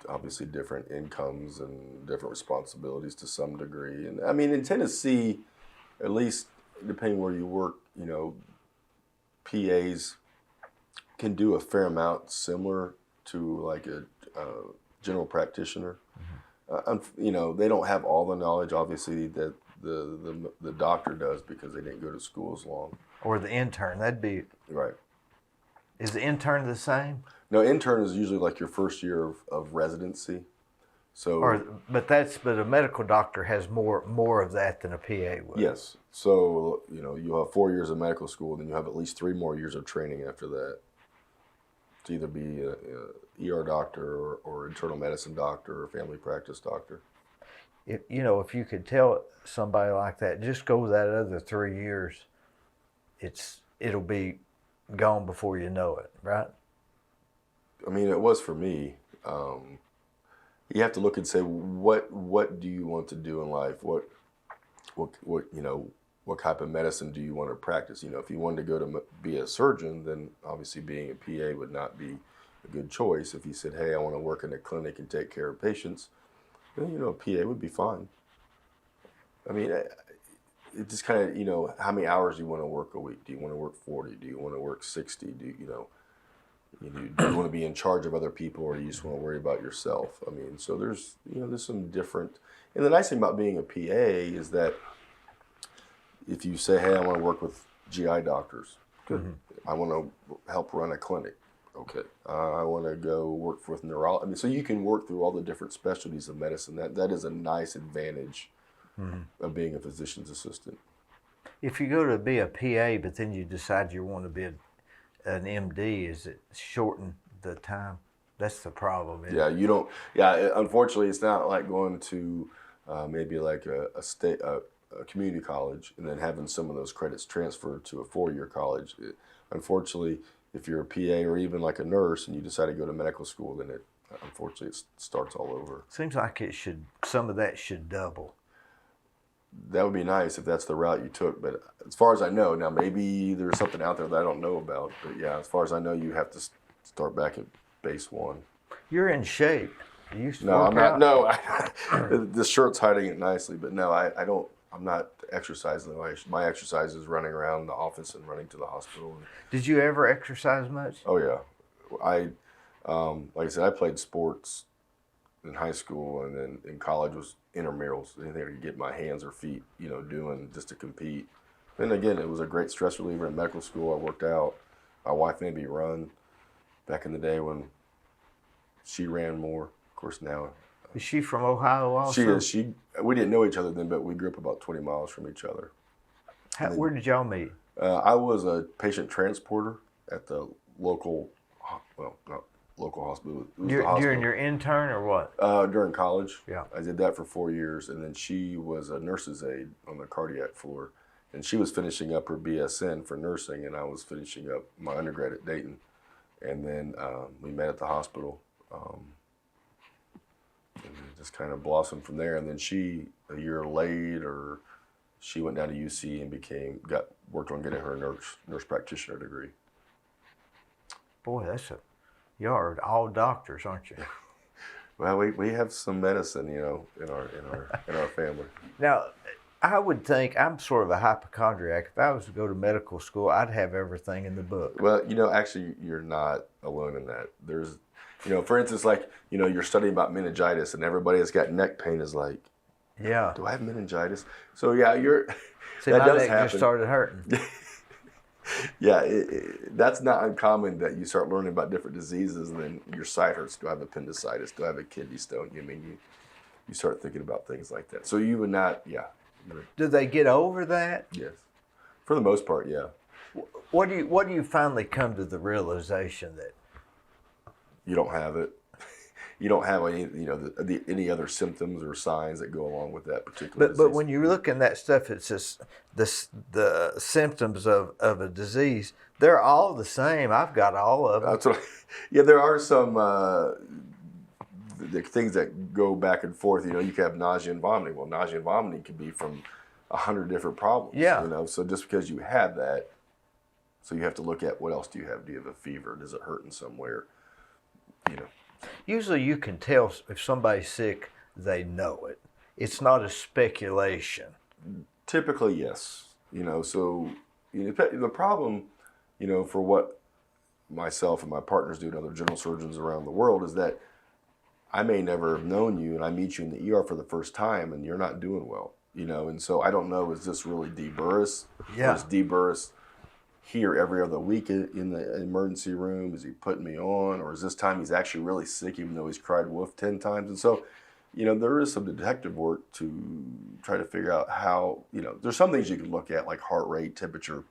obviously different incomes and different responsibilities to some degree. And I mean, in Tennessee, at least depending where you work, PAs can do a fair amount similar to like a general practitioner. They don't have all the knowledge, obviously, that the doctor does because they didn't go to school as long. Or the intern, that'd be... Right. Is the intern the same? No, intern is usually like your first year of residency. So, but a medical doctor has more of that than a PA would. Yes. So, you'll have 4 years of medical school, then you have at least 3 more years of training after that to either be a ER doctor or internal medicine doctor or family practice doctor. If you could tell somebody like that, just go that other 3 years, it'll be gone before you know it, right? I mean, it was for me. You have to look and say, what do you want to do in life? What type of medicine do you want to practice? If you wanted to go to be a surgeon, then obviously being a PA would not be a good choice. If you said, hey, I want to work in a clinic and take care of patients, then, a PA would be fine. I mean, it just kind of, how many hours do you want to work a week? Do you want to work 40? Do you want to work 60? Do you want to be in charge of other people, or do you just want to worry about yourself? I mean, so there's some different. And the nice thing about being a PA is that if you say, hey, I want to work with GI doctors, good. Mm-hmm. I want to help run a clinic. Okay. I want to go work with neurology. I mean, so you can work through all the different specialties of medicine. That is a nice advantage of being a physician's assistant. If you go to be a PA, but then you decide you want to be an MD, is it shorten the time? That's the problem. Yeah, you don't. Yeah, unfortunately, it's not like going to maybe like a community college and then having some of those credits transferred to a 4-year college. Unfortunately, if you're a PA or even like a nurse and you decide to go to medical school, then unfortunately it starts all over. Seems like some of that should double. That would be nice if that's the route you took, but as far as I know, now maybe there's something out there that I don't know about, but yeah, as far as I know, you have to start back at base 1. You're in shape. You used to No, work I'm not. out. No, the shirt's hiding it nicely, but no, I don't. I'm not exercising. My exercise is running around the office and running to the hospital. Did you ever exercise much? Oh yeah, like I said, I played sports in high school, and then in college was intramurals, anything I could get my hands or feet, doing just to compete. Then again, it was a great stress reliever in medical school. I worked out. My wife made me run back in the day when she ran more. Of course, now. Is she from Ohio also? She is. We didn't know each other then, but we grew up about 20 miles from each other. Where did y'all meet? I was a patient transporter at the local, not local hospital. During your intern or what? During college. Yeah. I did that for 4 years, and then she was a nurse's aide on the cardiac floor, and she was finishing up her BSN for nursing, and I was finishing up my undergrad at Dayton, and then we met at the hospital. And it just kind of blossomed from there. And then she, a year later, she went down to UC and worked on getting her nurse practitioner degree. Boy, y'all are all doctors, aren't you? Well, we have some medicine, in our family. Now, I would think I'm sort of a hypochondriac. If I was to go to medical school, I'd have everything in the book. Well, actually, you're not alone in that. There's, for instance, like, you're studying about meningitis, and everybody that's got neck pain is like, yeah, do I have meningitis? So yeah, See, that my does neck happen. just started hurting. Yeah, that's not uncommon that you start learning about different diseases, and then your side hurts. Do I have appendicitis? Do I have a kidney stone? You start thinking about things like that. So you would not, yeah. Do they get over that? Yes, for the most part, yeah. What do you finally come to the realization that you don't have it? You don't have any, any other symptoms or signs that go along with that particular disease. But when you look in that stuff, it's just the symptoms of a disease. They're all the same. I've got all of them. There are some the things that go back and forth. You can have nausea and vomiting. Well, nausea and vomiting can be from 100 different problems. Yeah. So just because you have that So you have to look at what else do you have? Do you have a fever? Does it hurt in somewhere? You know. Usually you can tell if somebody's sick, they know it. It's not a speculation. Typically, yes. So the problem, for what myself and my partners do and other general surgeons around the world is that I may never have known you and I meet you in the ER for the first time and you're not doing well, and so I don't know, is this really Dee Burris? Yeah. Or is Dee Burris here every other week in the emergency room? Is he putting me on? Or is this time he's actually really sick even though he's cried wolf 10 times? And so, there is some detective work to try to figure out how, there's some things you can look at like heart rate, temperature,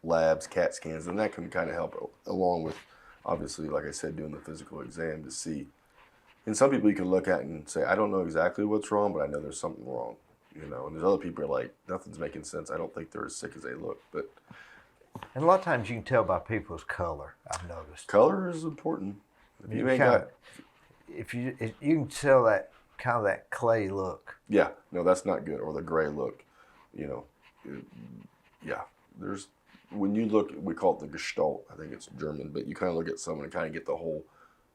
labs, CAT scans, and that can kind of help along with, obviously, like I said, doing the physical exam to see. And some people you can look at and say, I don't know exactly what's wrong, but I know there's something wrong, and there's other people who are like, nothing's making sense. I don't think they're as sick as they look, but. And a lot of times you can tell by people's color, I've noticed. Color is important. If you can tell that kind of that clay look. Yeah, no, that's not good. Or the gray look, when you look, we call it the Gestalt. I think it's German, but you kind of look at someone and kind of get the whole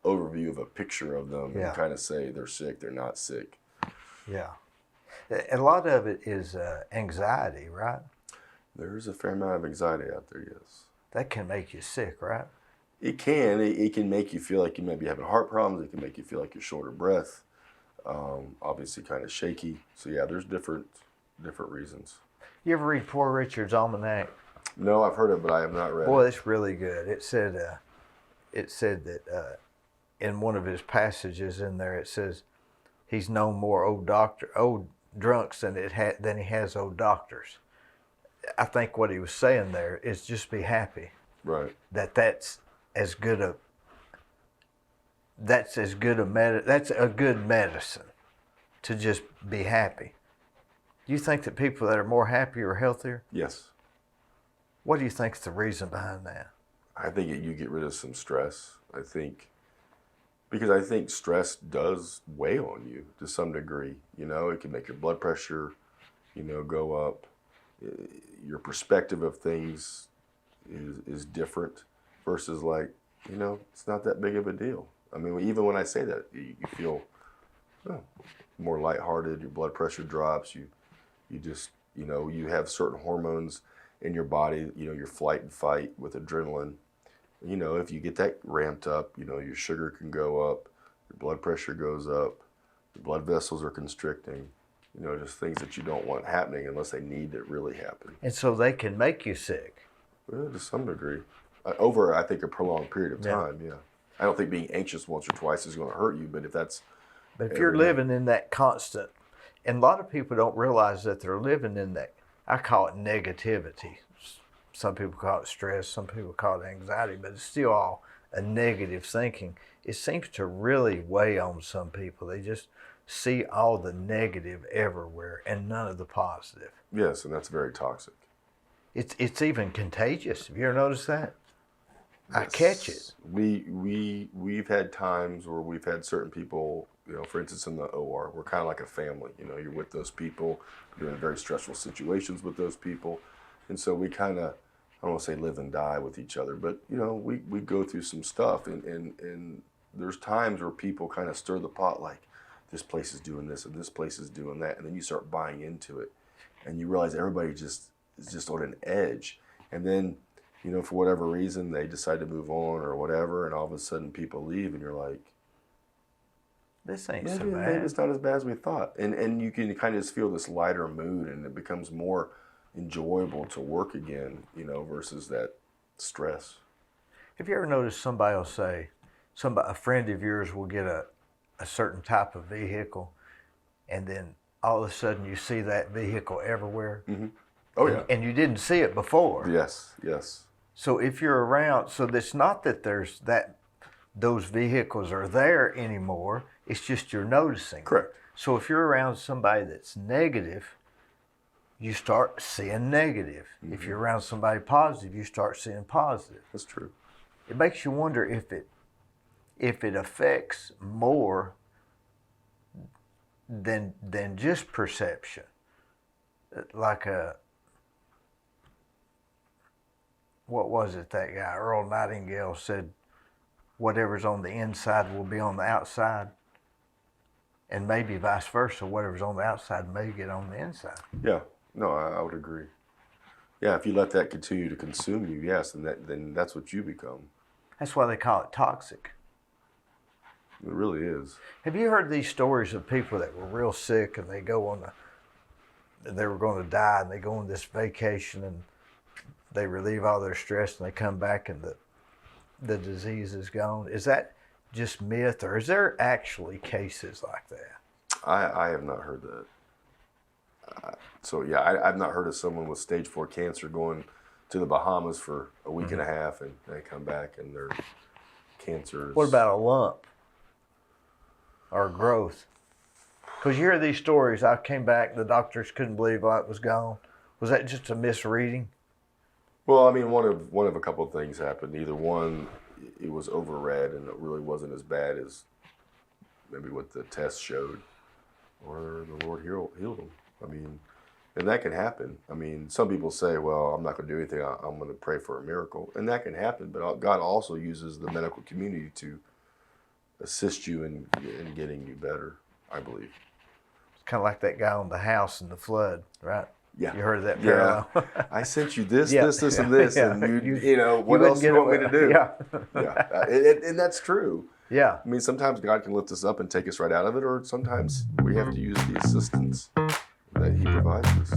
overview of a picture of them and kind of say they're sick, they're not sick. Yeah. A lot of it is anxiety, right? There's a fair amount of anxiety out there, yes. That can make you sick, right? It can. It can make you feel like you may be having heart problems. It can make you feel like you're short of breath. Obviously kind of shaky. So yeah, there's different reasons. You ever read Poor Richard's Almanac? No, I've heard it, but I have not read it. Boy, it's really good. It said that in one of his passages in there, it says he's known more old drunks than he has old doctors. I think what he was saying there is just be happy. Right. That's a good medicine to just be happy. Do you think that people that are more happy are healthier? Yes. What do you think is the reason behind that? I think you get rid of some stress. Because I think stress does weigh on you to some degree. It can make your blood pressure, go up. Your perspective of things is different versus it's not that big of a deal. I mean, even when I say that, you feel more lighthearted. Your blood pressure drops. You just you have certain hormones in your body. Your flight and fight with adrenaline. If you get that ramped up, your sugar can go up. Your blood pressure goes up. Your blood vessels are constricting. Just things that you don't want happening unless they need to really happen. And so they can make you sick. Well, to some degree. Over, I think, a prolonged period of time, yeah. I don't think being anxious once or twice is going to hurt you, but if you're living in that constant, and a lot of people don't realize that they're living in that, I call it negativity. Some people call it stress, some people call it anxiety, but it's still all a negative thinking. It seems to really weigh on some people. They just see all the negative everywhere and none of the positive. Yes, and that's very toxic. It's even contagious. Have you ever noticed that? Yes. I catch it. We've had times where we've had certain people, for instance in the OR, we're kind of like a family. You're with those people, you're in very stressful situations with those people, and so we kind of, I don't want to say live and die with each other, but we go through some stuff, and there's times where people kind of stir the pot, like this place is doing this and this place is doing that, and then you start buying into it, and you realize everybody is just on an edge, and then for whatever reason they decide to move on or whatever, and all of a sudden people leave, and you're like, this ain't so maybe bad. it's not as bad as we thought, and you can kind of just feel this lighter mood, and it becomes more enjoyable to work again, versus that stress. Have you ever noticed somebody will say, a friend of yours will get a certain type of vehicle, and then all of a sudden you see that vehicle everywhere? Mm-hmm. Oh, yeah. And you didn't see it before. Yes. So if you're around, so it's not that those vehicles are there anymore, it's just you're noticing. Correct. So if you're around somebody that's negative, you start seeing negative. Mm-hmm. If you're around somebody positive, you start seeing positive. That's true. It makes you wonder if it affects more than just perception. what was it that guy, Earl Nightingale, said, whatever's on the inside will be on the outside. And maybe vice versa, whatever's on the outside may get on the inside. Yeah, no, I would agree. Yeah, if you let that continue to consume you, yes, then that's what you become. That's why they call it toxic. It really is. Have you heard these stories of people that were real sick and they were going to die and they go on this vacation and they relieve all their stress and they come back and the disease is gone? Is that just myth, or is there actually cases like that? I have not heard that. So yeah, I've not heard of someone with stage 4 cancer going to the Bahamas for a week and a half and they come back and their cancer is... What about a lump or a growth? Because you hear these stories, I came back, the doctors couldn't believe it was gone. Was that just a misreading? Well, I mean, one of a couple of things happened. Either one, it was overread and it really wasn't as bad as maybe what the test showed, or the Lord healed them. I mean, and that can happen. I mean, some people say, well, I'm not going to do anything. I'm going to pray for a miracle. And that can happen, but God also uses the medical community to assist you in getting you better, I believe. It's kind of like that guy on the house in the flood, right? Yeah. You heard of that parallel? Yeah. I sent you this, Yeah. this, and this, Yeah. and you know, what else do you want me to do? Yeah. Yeah. And that's true. Yeah. I mean, sometimes God can lift us up and take us right out of it, or sometimes we have to use the assistance that He provides us.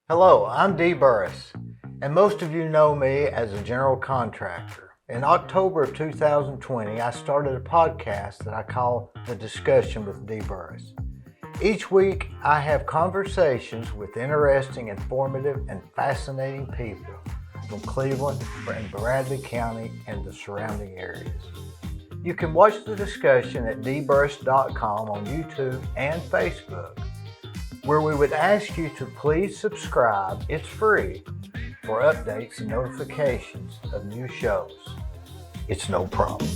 Hello, I'm Dee Burris, and most of you know me as a general contractor. In October of 2020, I started a podcast that I call The Discussion with Dee Burris. Each week, I have conversations with interesting, informative, and fascinating people from Cleveland and Bradley County and the surrounding areas. You can watch the discussion at dburris.com on YouTube and Facebook, where we would ask you to please subscribe, it's free, for updates and notifications of new shows. It's no problem.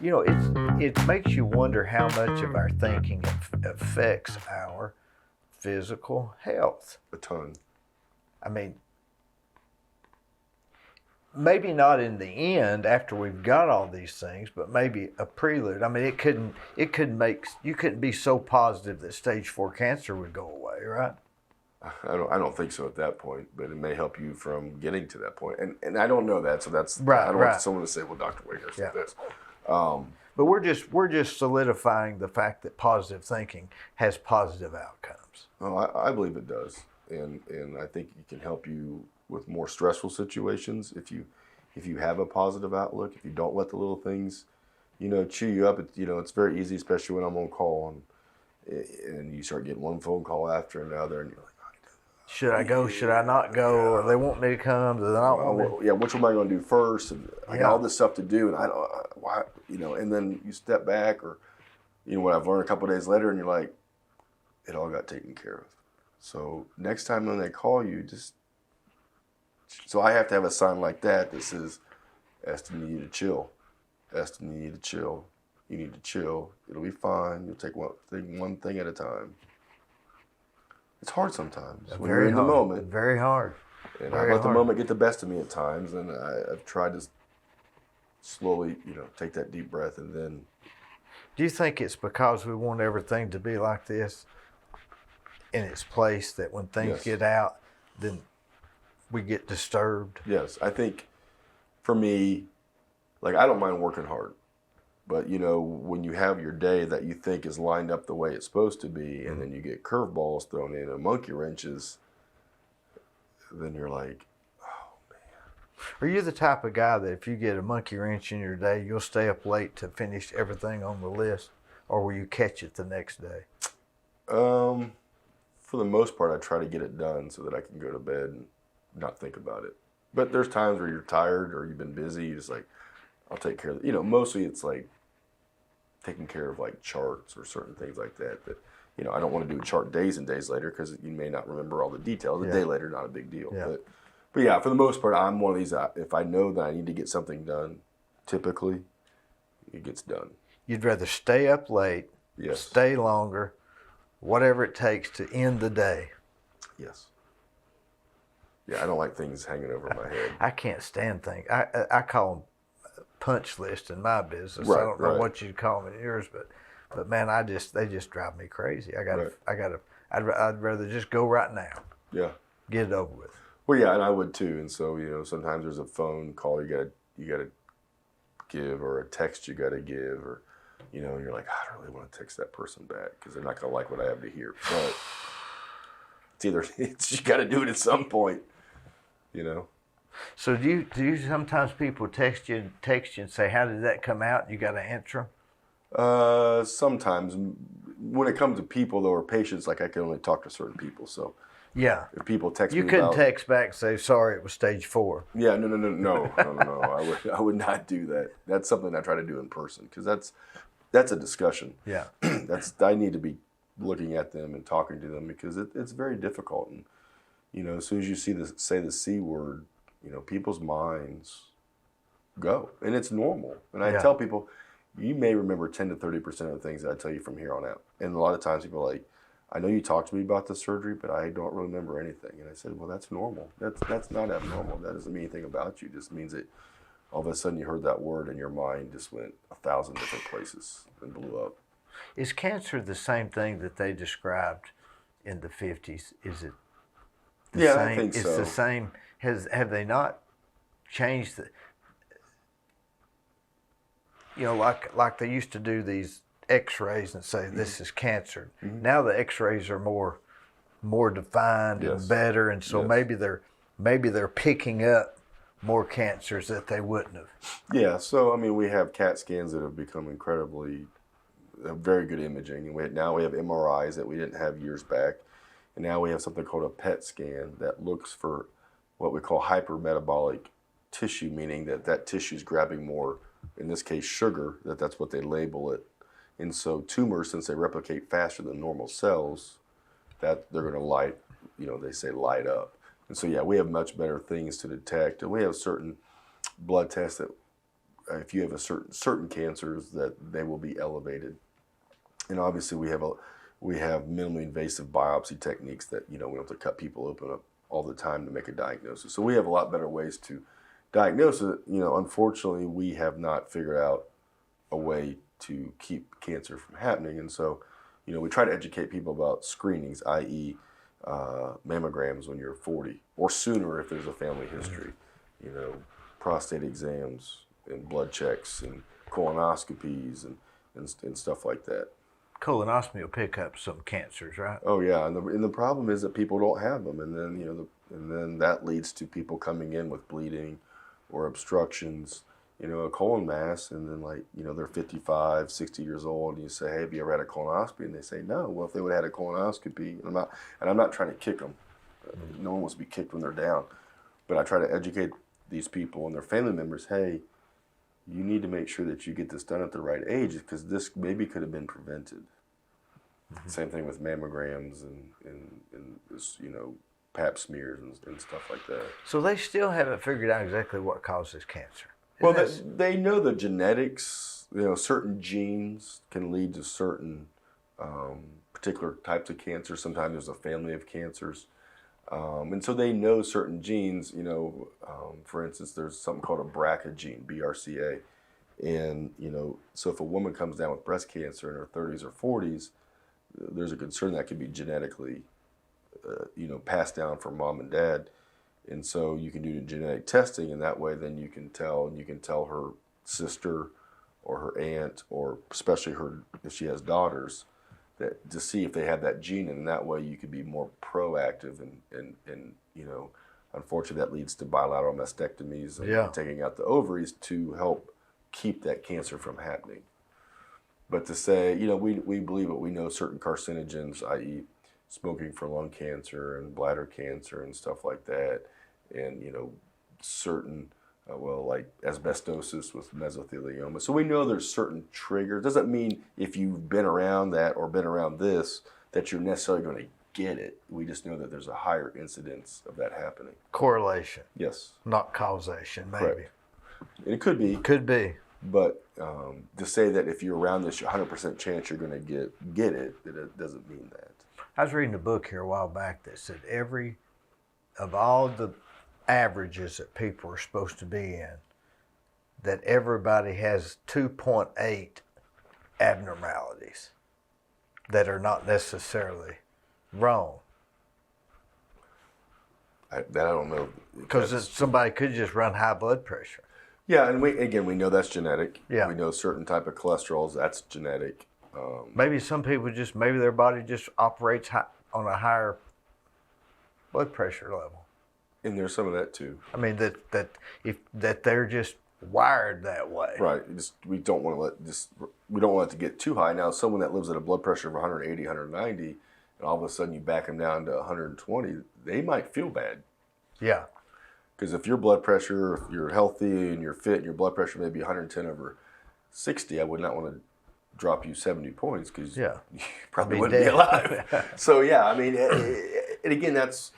You know, it makes you wonder how much of our thinking affects our physical health. A ton. I mean, maybe not in the end after we've got all these things, but maybe a prelude. I mean, you couldn't be so positive that stage 4 cancer would go away, right? I don't think so at that point, but it may help you from getting to that point. And I don't know that, so that's right. I don't want someone to say, well, Dr. Wenger said this. But we're just solidifying the fact that positive thinking has positive outcomes. Well, I believe it does, and I think it can help you with more stressful situations if you have a positive outlook. If you don't let the little things, chew you up. It's very easy, especially when I'm on call, and you start getting one phone call after another, and you're like, should I go? Should I not go? Or they want me to come? Do they not want me? Yeah, which one am I going to do first? And I got all this stuff to do, and I don't, why, and then you step back, or, what I've learned a couple of days later, and you're like, it all got taken care of. So next time when they call you, so I have to have a sign like that says, Eston, you need to chill. Eston, you need to chill. You need to chill. It'll be fine. You'll take one thing at a time. It's hard sometimes when you're in the moment. Very hard. And I let the moment get the best of me at times, and I've tried to slowly, take that deep breath and then. Do you think it's because we want everything to be like this in its place that when things get out, then we get disturbed? Yes, I think for me, I don't mind working hard. But, when you have your day that you think is lined up the way it's supposed to be, and then you get curveballs thrown in and monkey wrenches, then you're like, oh, man. Are you the type of guy that if you get a monkey wrench in your day, you'll stay up late to finish everything on the list? Or will you catch it the next day? For the most part, I try to get it done so that I can go to bed and not think about it. But there's times where you're tired or you've been busy, you're just like, I'll take care of it. Mostly it's like taking care of charts or certain things like that I don't want to do a chart days and days later because you may not remember all the details. A day later, not a big deal. Yeah. But yeah, for the most part, I'm one of these, if I know that I need to get something done typically, it gets done. You'd rather stay up late, Yes. stay longer, whatever it takes to end the day. Yes. Yeah, I don't like things hanging over my head. I can't stand things. I call them punch list in my business. Right, I don't know right. what you'd call them in yours, but man, they just drive me crazy. I'd rather just go right now. Yeah. Get it over with. Well, yeah, and I would too. And so, sometimes there's a phone call you gotta give, or a text you gotta give, or and you're like, I don't really want to text that person back because they're not gonna like what I have to hear. But you gotta do it at some point. So do you sometimes people text you and say, how did that come out? You got to answer them? Sometimes when it comes to people though, or patients, like I can only talk to certain people. So Yeah. if people text You me couldn't about, text back and say, sorry, it was stage 4. yeah, no. I would not do that. That's something I try to do in person because that's a discussion. Yeah. I need to be looking at them and talking to them because it's very difficult. And as soon as you say the C word, people's minds go, and it's normal. And I tell people, you may remember 10 to 30% of the things that I tell you from here on out. And a lot of times people are like, I know you talked to me about the surgery, but I don't remember anything. And I said, well, that's normal. That's not abnormal. That doesn't mean anything about you. It just means that all of a sudden you heard that word and your mind just went 1,000 different places and blew up. Is cancer the same thing that they described in the 50s? Is it the Yeah, same? I think so. It's the same. Have they not changed the, like they used to do these x-rays and say this is cancer. Mm-hmm. Now the x-rays are more defined Yes. and better, and so Yes. maybe they're picking up more cancers that they wouldn't have. Yeah, so we have CAT scans that have become incredibly very good imaging, and now we have MRIs that we didn't have years back, and now we have something called a PET scan that looks for what we call hypermetabolic tissue, meaning that tissue is grabbing more, in this case, sugar. That's what they label it. And so tumors, since they replicate faster than normal cells, that they're going to light up. And so, yeah, we have much better things to detect. And we have certain blood tests that if you have certain cancers, that they will be elevated. And obviously we have minimally invasive biopsy techniques that, we don't have to cut people open up all the time to make a diagnosis. So we have a lot better ways to diagnose it. Unfortunately, we have not figured out a way to keep cancer from happening. And so, we try to educate people about screenings, i.e., mammograms when you're 40 or sooner if there's a family history, prostate exams and blood checks and colonoscopies and stuff like that. Colonoscopy will pick up some cancers, right? Oh yeah, and the problem is that people don't have them, and then and then that leads to people coming in with bleeding or obstructions, a colon mass, and then they're 55, 60 years old, and you say, hey, have you ever had a colonoscopy? And they say no. Well, if they would have had a colonoscopy, and I'm not trying to kick them. No one wants to be kicked when they're down, but I try to educate these people and their family members. Hey, you need to make sure that you get this done at the right age because this maybe could have been prevented. Mm-hmm. Same thing with mammograms and this, pap smears and stuff like that. So they still haven't figured out exactly what causes cancer. Well, they know the genetics. Certain genes can lead to certain particular types of cancer. Sometimes there's a family of cancers. And so they know certain genes, for instance, there's something called a BRCA gene, BRCA. And, so if a woman comes down with breast cancer in her 30s or 40s, there's a concern that could be genetically, passed down from mom and dad. And so you can do genetic testing, and that way then you can tell her sister or her aunt, or especially if she has daughters, that to see if they have that gene, and that way you could be more proactive and unfortunately that leads to bilateral mastectomies and taking out the ovaries to help keep that cancer from happening. But to say, we believe it, we know certain carcinogens, i.e. smoking for lung cancer and bladder cancer and stuff like that, and certain like asbestosis with mesothelioma. So we know there's certain triggers. Doesn't mean if you've been around that or been around this that you're necessarily going to get it. We just know that there's a higher incidence of that happening. Correlation. Yes. Not causation, maybe. Correct. And it could be. Could be. But to say that if you're around this, you're 100% chance you're going to get it, it doesn't mean that. I was reading a book here a while back that said of all the averages that people are supposed to be in, that everybody has 2.8 abnormalities that are not necessarily wrong. I don't know. Because somebody could just run high blood pressure. Yeah, and we know that's genetic. Yeah. We know certain type of cholesterols, that's genetic. Maybe some people maybe their body just operates on a higher blood pressure level. And there's some of that too. I mean that they're just wired that way. Right. We don't want it to get too high. Now, someone that lives at a blood pressure of 180, 190, and all of a sudden you back them down to 120, they might feel bad. Yeah. Because if your blood pressure, if you're healthy and you're fit, and your blood pressure may be 110/60, I would not want to drop you 70 points because you probably wouldn't be alive. So yeah, I mean, and again, that's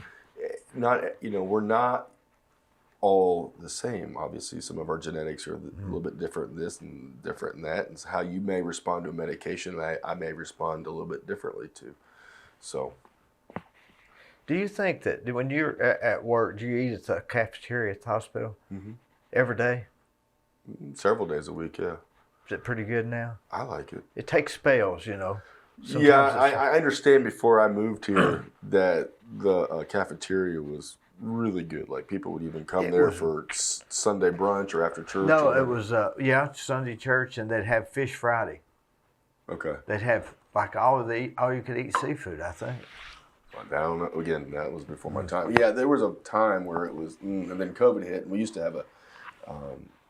not, we're not all the same. Obviously, some of our genetics are a little bit different in this and different in that, and so how you may respond to a medication, I may respond a little bit differently too. So. Do you think that when you're at work, do you eat at the cafeteria at the hospital every day? Several days a week, yeah. Is it pretty good now? I like it. It takes spells, Sometimes I understand before I moved here that the cafeteria was really good. Like people would even come there for Sunday brunch or after church. No, it was, Sunday church, and they'd have Fish Friday. Okay. They'd have like all you could eat seafood, I think. I don't know. Again, that was before my time. Yeah, there was a time where it was, and then COVID hit, and we used to have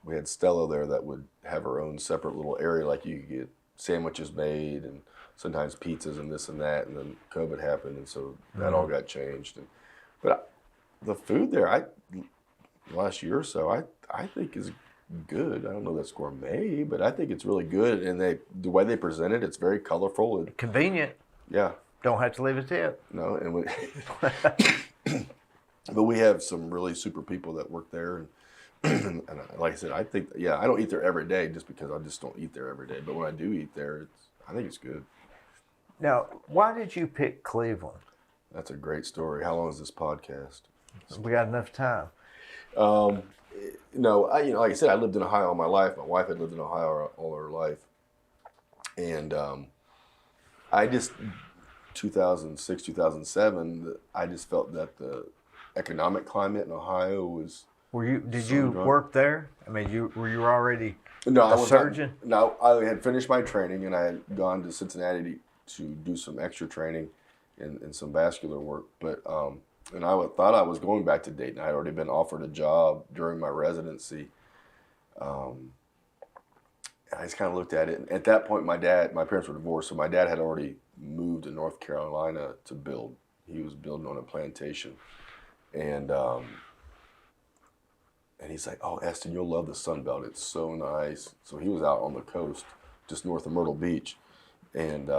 we had Stella there that would have her own separate little area, like you could get sandwiches made and sometimes pizzas and this and that, and then COVID happened, and so that all got changed. But the food there, last year or so, I think is good. I don't know that's gourmet, but I think it's really good, and the way they present it, it's very colorful and convenient. Yeah. Don't have to leave a tip. No, but we have some really super people that work there, and like I said, I think I don't eat there every day just because I just don't eat there every day. But when I do eat there, I think it's good. Now, why did you pick Cleveland? That's a great story. How long is this podcast? We got enough time. No, like I said, I lived in Ohio all my life. My wife had lived in Ohio all her life, and I just. 2006, 2007, I just felt that the economic climate in Ohio was. Did you work there? I mean, were you already a surgeon? No, I had finished my training and I had gone to Cincinnati to do some extra training and some vascular work. But and I thought I was going back to Dayton. I had already been offered a job during my residency. I just kind of looked at it. And at that point, my parents were divorced, so my dad had already moved to North Carolina to build. He was building on a plantation. And he's like, "Oh, Eston, you'll love the Sun Belt. It's so nice." So he was out on the coast, just north of Myrtle Beach. And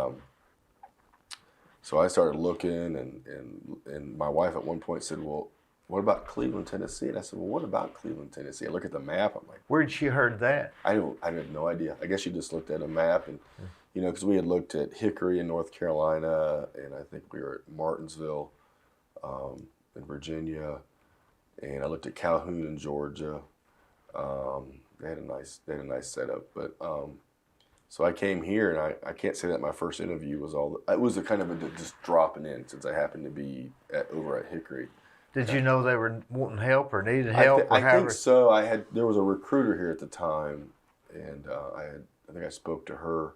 so I started looking, and my wife at one point said, "Well, what about Cleveland, Tennessee?" And I said, "Well, what about Cleveland, Tennessee?" I look at the map. I'm like, where did she heard that? I have no idea. I guess she just looked at a map, and because we had looked at Hickory in North Carolina, and I think we were at Martinsville in Virginia, and I looked at Calhoun in Georgia. They had a nice setup, but so I came here, and I can't say that my first interview was it was a kind of just dropping in since I happened to be over at Hickory. Did you know they were wanting help or needed help? I think so. There was a recruiter here at the time, and I think I spoke to her,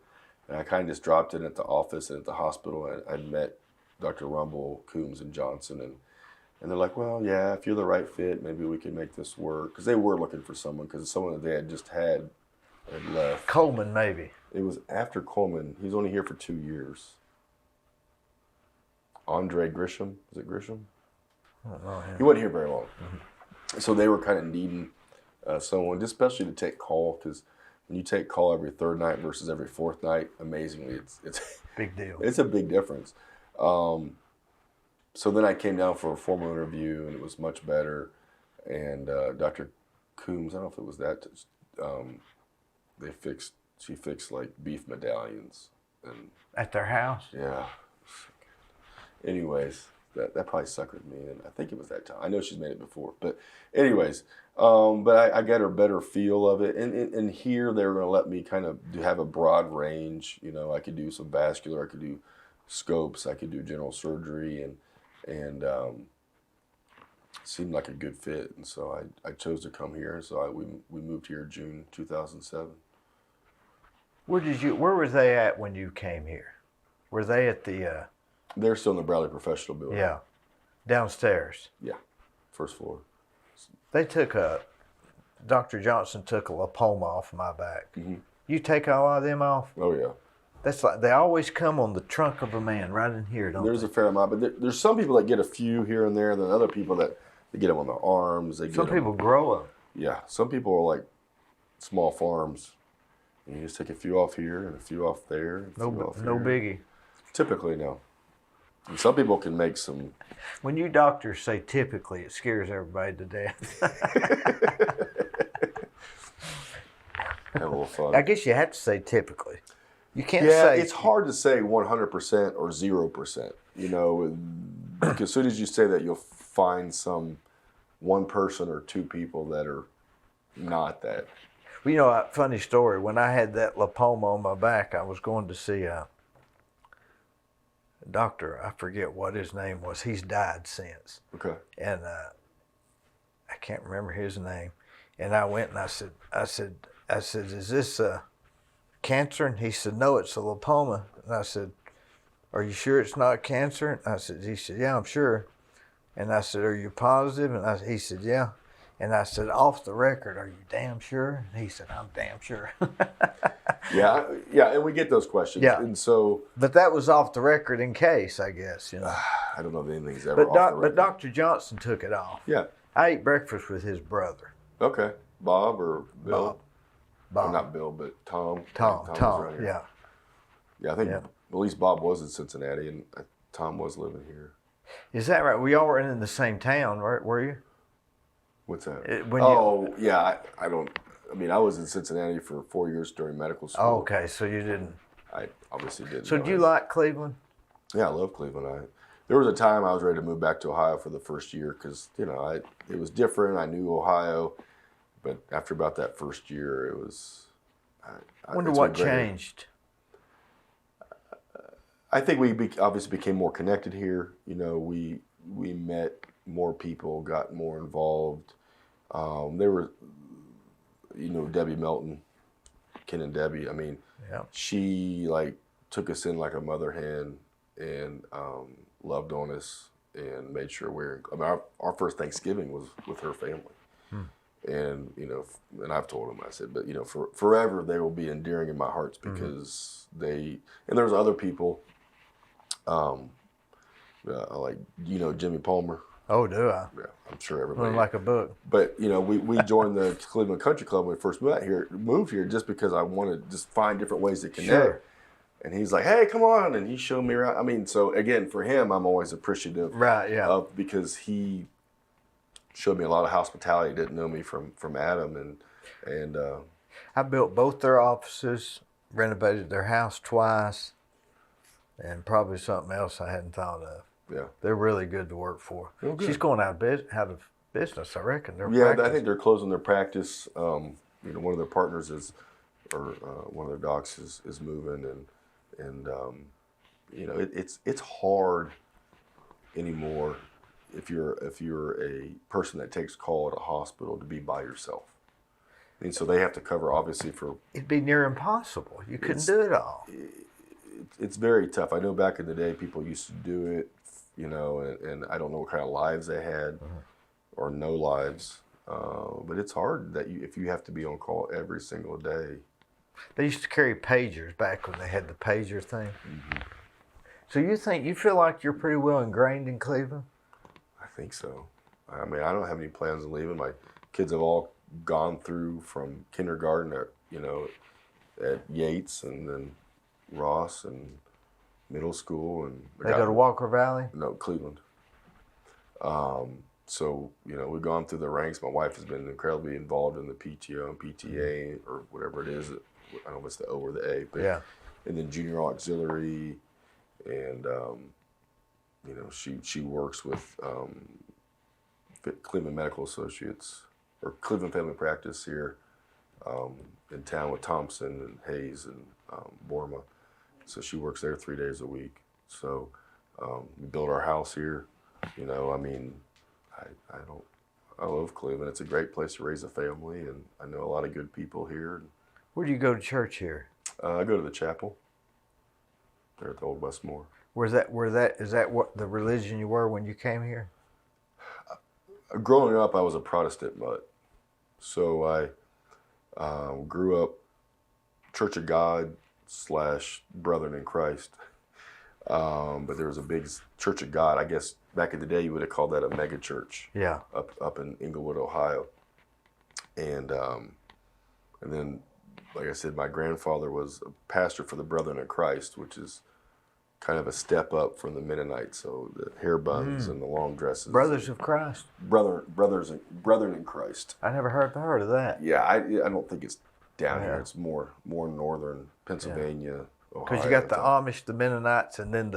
and I kind of just dropped in at the office and at the hospital, and I met Dr. Rumble, Coombs, and Johnson, and they're like, "Well, yeah, if you're the right fit, maybe we can make this work," because they were looking for someone, because someone that they had just had left. Coleman, maybe. It was after Coleman. He was only here for 2 years. Andre Grisham, is it Grisham? I don't know him. He wasn't here very long. Mm-hmm. So they were kind of needing someone, especially to take call, because when you take call every third night versus every fourth night, amazingly, it's big deal. It's a big difference. So then I came down for a formal interview, and it was much better. And Dr. Coombs. I don't know if it was that. She fixed like beef medallions and At their house? yeah. Anyways, that probably suckered me in. I think it was that time. I know she's made it before, but anyways, but I got a better feel of it. And here they were going to let me kind of have a broad range. You know, I could do some vascular, I could do scopes, I could do general surgery, and seemed like a good fit. And so I chose to come here. And so we moved here June 2007. Where was they at when you came here? Were they at the They're still in the Bradley Professional Building. yeah, downstairs? Yeah, first floor. They took Dr. Johnson took a lipoma off my back. Mm-hmm. You take a lot of them off? Oh yeah. That's like they always come on the trunk of a man right in here, don't There's they? a fair amount, but there's some people that get a few here and there. Then other people that they get them on their arms. Some people grow them. Yeah, some people are like small farms. And you just take a few off here and a few off there. And a few off No here. biggie. Typically, no. And some people can make some. When you doctors say typically, it scares everybody to death. Have a little fun. I guess you have to say typically. You can't Yeah, say it's hard to say 100% or 0%. You know, because as soon as you say that, you'll find one person or two people that are not that. Well, you know, a funny story. When I had that lipoma on my back, I was going to see a doctor. I forget what his name was. He's died since. Okay. And I can't remember his name. And I went and I said, is this cancer? And he said, no, it's a lipoma. And I said, are you sure it's not cancer? And he said, yeah, I'm sure. And I said, are you positive? And he said, yeah. And I said, off the record, are you damn sure? And he said, I'm damn sure. Yeah, and we get those questions. Yeah. And so. But that was off the record in case, I guess, you know. I don't know if anything's ever off the record. But Dr. Johnson took it off. Yeah. I ate breakfast with his brother. Okay. Bob or Bill? Bob. Or not Bill, but Tom. Tom, yeah. Yeah, I think Yeah. at least Bob was in Cincinnati and Tom was living here. Is that right? We all were in the same town, were you? What's that? Yeah. I was in Cincinnati for 4 years during medical school. Oh, okay, so you didn't. I obviously didn't. So do you like Cleveland? Yeah, I love Cleveland. There was a time I was ready to move back to Ohio for the first year because, you know, it was different. I knew Ohio. But after about that first year, it was. I wonder what changed. I think we obviously became more connected here. You know, we met more people, got more involved. There were, you know, Debbie Melton, Ken and Debbie. I mean, yeah. She took us in like a mother hen and loved on us and made sure our first Thanksgiving was with her family. And, you know, and I've told them, I said, but, you know, forever they will be endearing in my hearts because and there's other people, like, you know, Jimmy Palmer. Oh, do I? Yeah, I'm sure everybody. Like a book. But, you know, we joined the Cleveland Country Club when we first moved here just because I wanted to just find different ways to connect. Sure. And he's like, hey, come on. And he showed me around. I mean, so again, for him, I'm always appreciative. Right, yeah. Because he showed me a lot of hospitality. He didn't know me from Adam. And I built both their offices, renovated their house twice, and probably something else I hadn't thought of. Yeah. They're really good to work for. Oh, good. She's going out of business, I reckon. I think they're closing their practice. You know, one of their partners one of their docs is moving, and you know, it's hard anymore if you're a person that takes call at a hospital to be by yourself. And so they have to cover, obviously, for. It'd be near impossible. You couldn't do it all. It's very tough. I know back in the day, people used to do it, you know, and I don't know what kind of lives they had, or no lives. But it's hard that if you have to be on call every single day. They used to carry pagers back when they had the pager thing. So you feel like you're pretty well ingrained in Cleveland? I think so. I mean, I don't have any plans on leaving. My kids have all gone through from kindergarten at Yates and then Ross and middle school. And They go to Walker Valley? No, Cleveland. So, we've gone through the ranks. My wife has been incredibly involved in the PTO and PTA or whatever it is. I don't know if it's the O or the A, but Yeah. and then junior auxiliary, and she works with Cleveland Medical Associates or Cleveland Family Practice here in town with Thompson and Hayes and Borma. So she works there 3 days a week. So we built our house here. I love Cleveland. It's a great place to raise a family, and I know a lot of good people here. Where do you go to church here? I go to the chapel there at the Old Westmore. Is that what the religion you were when you came here? Growing up, I was a Protestant mutt. So I grew up Church of God / Brethren in Christ. But there was a big Church of God. I guess back in the day, you would have called that a mega church. Yeah. Up in Inglewood, Ohio. And then, like I said, my grandfather was a pastor for the Brethren in Christ, which is kind of a step up from the Mennonites. So the hair buns and the long dresses. Brothers of Christ. Brethren in Christ. I never heard of that. Yeah, I don't think it's down here. It's more northern Pennsylvania, Ohio. Because you got the Amish, the Mennonites, and then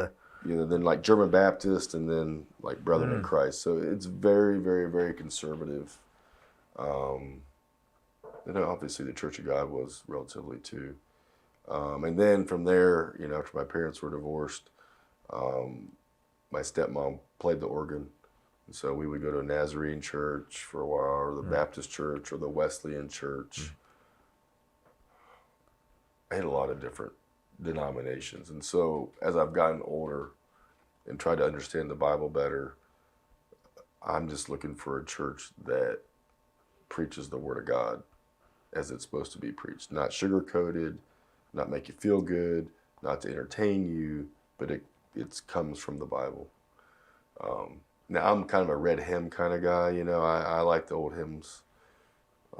then like German Baptist, and then like Brethren in Christ. So it's very, very, very conservative. Obviously the Church of God was relatively too. And then from there, after my parents were divorced, my stepmom played the organ. And so we would go to a Nazarene church for a while, or the Baptist church, or the Wesleyan church. I had a lot of different denominations. And so as I've gotten older and tried to understand the Bible better, I'm just looking for a church that preaches the Word of God as it's supposed to be preached. Not sugar-coated, not make you feel good, not to entertain you, but it comes from the Bible. Now, I'm kind of a red hymn kind of guy, I like the old hymns.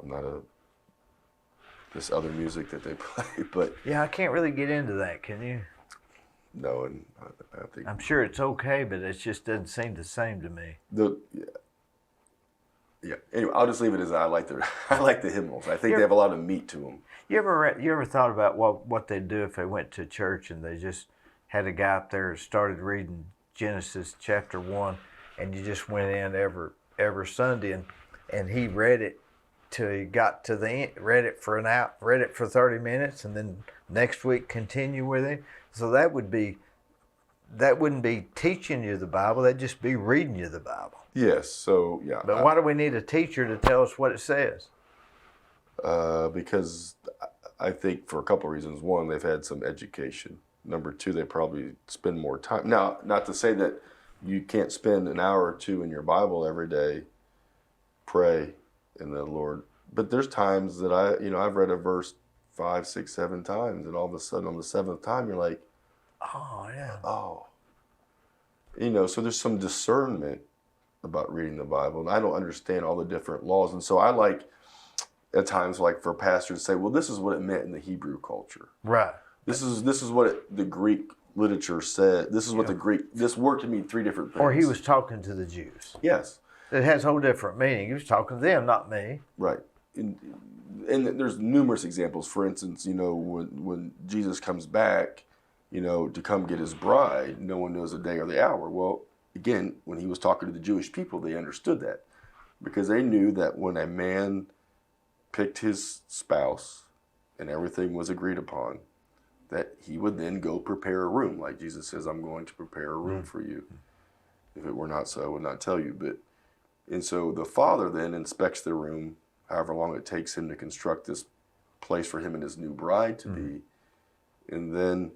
I'm not this other music that they play, but... Yeah, I can't really get into that, can you? No, and I think... I'm sure it's okay, but it just doesn't seem the same to me. Yeah. Anyway, I'll just leave it as I like the hymnals. I think they have a lot of meat to them. You ever thought about what they'd do if they went to church and they just had a guy up there and started reading Genesis chapter 1, and you just went in every Sunday and he read it till he got to the end, read it for an hour, read it for 30 minutes, and then next week continue with it. So that wouldn't be teaching you the Bible. That'd just be reading you the Bible. Yes. So yeah. But why do we need a teacher to tell us what it says? Because I think for a couple of reasons. One, they've had some education. Number two, they probably spend more time. Now, not to say that you can't spend an hour or two in your Bible every day, pray in the Lord. But there's times that I've read a verse 5, 6, 7 times, and all of a sudden on the 7th time you're like, oh yeah, oh. So there's some discernment about reading the Bible, and I don't understand all the different laws, and so I like at times like for pastors to say, well, this is what it meant in the Hebrew culture. Right. This is what the Greek literature said. This is what this word can mean 3 different things. Or he was talking to the Jews. Yes. It has a whole different meaning. He was talking to them, not me. Right. And there's numerous examples. For instance, when Jesus comes back, to come get his bride, no one knows the day or the hour. Well, again, when he was talking to the Jewish people, they understood that because they knew that when a man picked his spouse and everything was agreed upon, that he would then go prepare a room. Like Jesus says, I'm going to prepare a room for you. If it were not so, I would not tell you. And so the father then inspects the room, however long it takes him to construct this place for him and his new bride to be. And then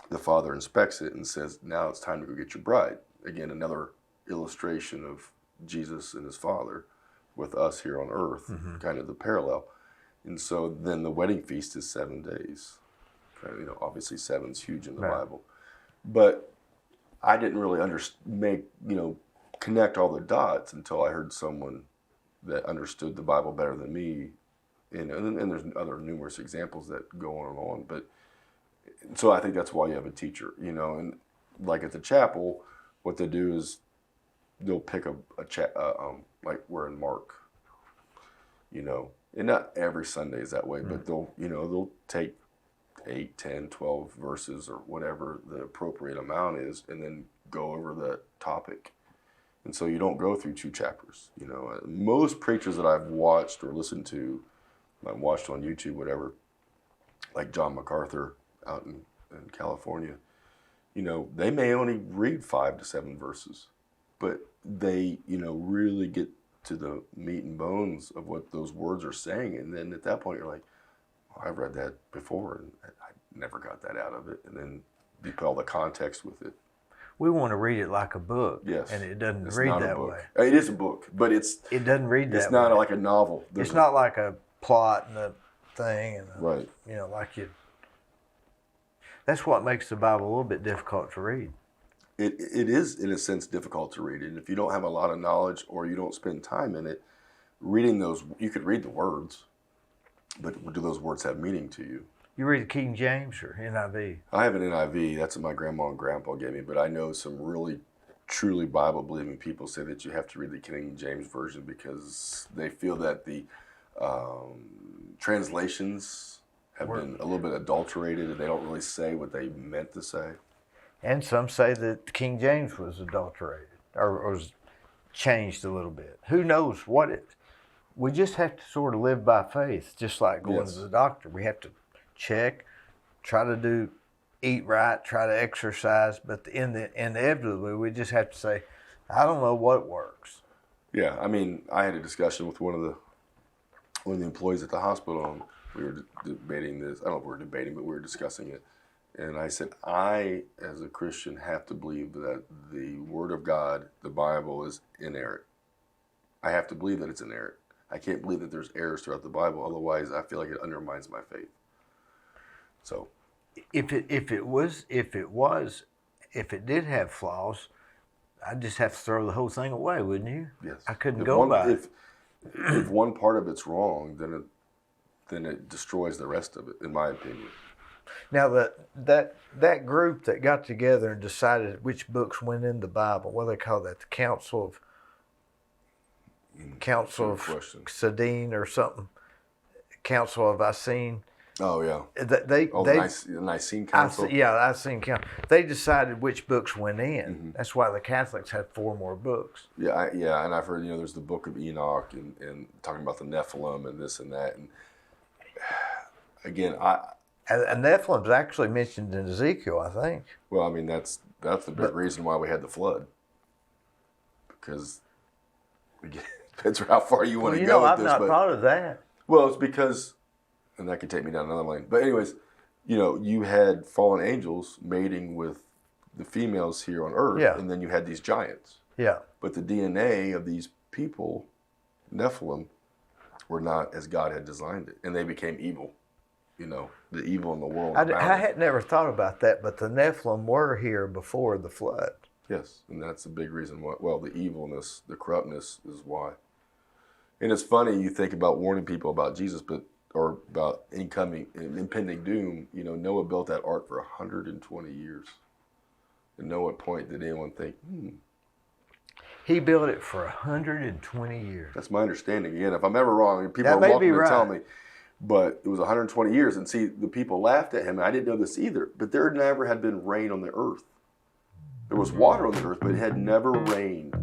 the father inspects it and says, now it's time to go get your bride. Again, another illustration of Jesus and his father with us here on earth, kind of the parallel. And so then the wedding feast is 7 days. Obviously 7's huge in the Bible. But I didn't really connect all the dots until I heard someone that understood the Bible better than me. And there's other numerous examples that go on and on. But so I think that's why you have a teacher, and like at the chapel, what they do is they'll pick a chat, like we're in Mark, and not every Sunday is that way, but they'll take 8, 10, 12 verses or whatever the appropriate amount is, and then go over the topic. And so you don't go through 2 chapters. Most preachers that I've watched or listened to, I've watched on YouTube, whatever, like John MacArthur out in California, they may only read 5 to 7 verses, but they, really get to the meat and bones of what those words are saying. And then at that point, you're like, I've read that before, and I never got that out of it. And then you put all the context with it. We want to read it like a book. Yes. And it doesn't It's read not that a book. way. It is a book, but it doesn't read that way. It's not like a novel. It's not like a plot and a thing. And right. That's what makes the Bible a little bit difficult to read. It is, in a sense, difficult to read. And if you don't have a lot of knowledge or you don't spend time in it, reading those, you could read the words, but do those words have meaning to you? You read the King James or NIV? I have an NIV. That's what my grandma and grandpa gave me. But I know some really, truly Bible-believing people say that you have to read the King James Version because they feel that the translations have been a little bit adulterated and they don't really say what they meant to say. And some say that King James was adulterated or was changed a little bit. Who knows what it... We just have to sort of live by faith, just like going to the doctor. We have to check, try to eat right, try to exercise, but inevitably we just have to say, I don't know what works. Yeah, I mean, I had a discussion with one of the employees at the hospital, and we were debating this. I don't know if we were debating, but we were discussing it. And I said, I, as a Christian, have to believe that the Word of God, the Bible, is inerrant. I have to believe that it's inerrant. I can't believe that there's errors throughout the Bible. Otherwise, I feel like it undermines my faith. So, if it did have flaws, I'd just have to throw the whole thing away, wouldn't you? Yes. I couldn't go by it. If one part of it's wrong, then it destroys the rest of it, in my opinion. Now that group that got together and decided which books went in the Bible, what do they call that? The Council of Sadine or something. Council of Nicene. Oh yeah. The Nicene Council. The Nicene Council. They decided which books went in. Mm-hmm. That's why the Catholics had 4 more books. Yeah, and I've heard there's the Book of Enoch and talking about the Nephilim and this and that. And again, and Nephilim's actually mentioned in Ezekiel, I think. Well, I mean that's the big reason why we had the flood, because it depends on how far you want to go with I've this. I've not thought of that. Well, it's because, and that could take me down another lane. But anyways, you had fallen angels mating with the females here on Earth, and then you had these giants. Yeah. But the DNA of these people, Nephilim, were not as God had designed it, and they became evil. The evil in the world. I had never thought about that, but the Nephilim were here before the flood. Yes, and that's a big reason why. Well, the evilness, the corruptness is why. And it's funny, you think about warning people about Jesus, or about impending doom. Noah built that ark for 120 years. At no point did anyone think, He built it for 120 years. That's my understanding. Again, if I'm ever wrong, people are welcome to tell me. But it was 120 years, and see, the people laughed at him. I didn't know this either, but there never had been rain on the earth. There was water on the earth, but it had never rained.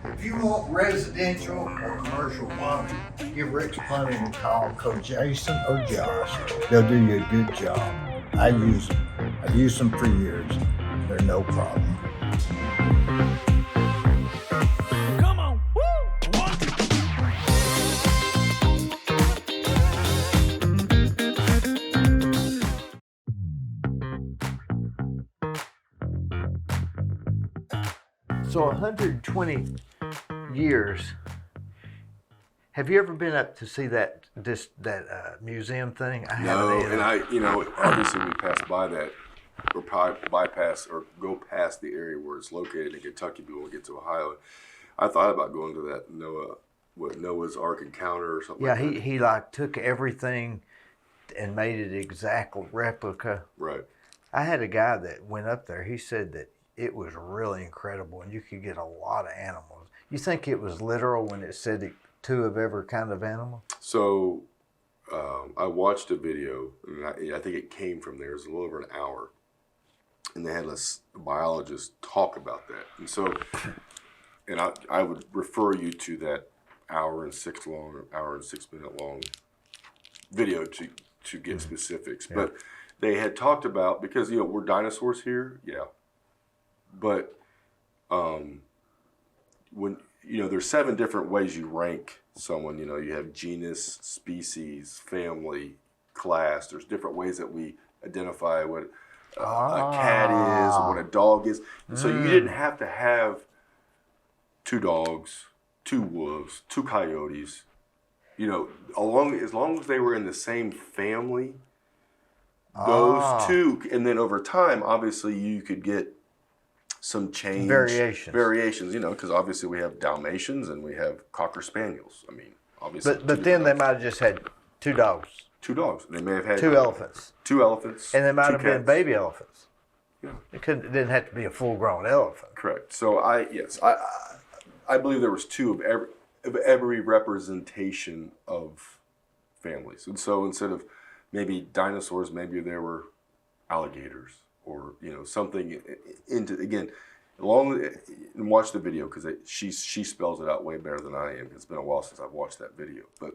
If you want residential or commercial plumbing, give Rick's Plumbing a call. Call Jason or Josh. They'll do you a good job. I use them. I've used them for years. They're no problem. Come on, woo! So 120 years. Have you ever been up to see that museum thing? I No, and obviously we passed by that, or probably bypass or go past the area where it's located in Kentucky before we get to Ohio. I thought about going to that Noah's Ark encounter or something. Yeah, like that. he took everything and made it exact replica. Right. I had a guy that went up there. He said that it was really incredible, and you could get a lot of animals. You think it was literal when it said it, 2 of every kind of animal? So I watched a video, and I think it came from there. It was a little over an hour, and they had a biologist talk about that. And so, and I would refer you to that hour and 6 minute long video to get specifics. Yeah. But they had talked about, because we're dinosaurs here, yeah. But when there's 7 different ways you rank someone. You have genus, species, family, class. There's different ways that we identify what a cat is, or what a dog is. So you didn't have to have 2 dogs, 2 wolves, 2 coyotes. As long as they were in the same family, those 2, and then over time, obviously, you could get some change. Variations, because obviously we have Dalmatians and we have Cocker Spaniels. I mean, obviously. But then they might have just had 2 dogs. 2 dogs. They may have had 2 elephants. 2 elephants. And they might have cats. been baby elephants. Yeah. It didn't have to be a full-grown elephant. Correct. So I believe there was 2 of every representation of families. And so instead of maybe dinosaurs, maybe there were alligators, or something into, again, and watch the video, because she spells it out way better than I am. It's been a while since I've watched that video, but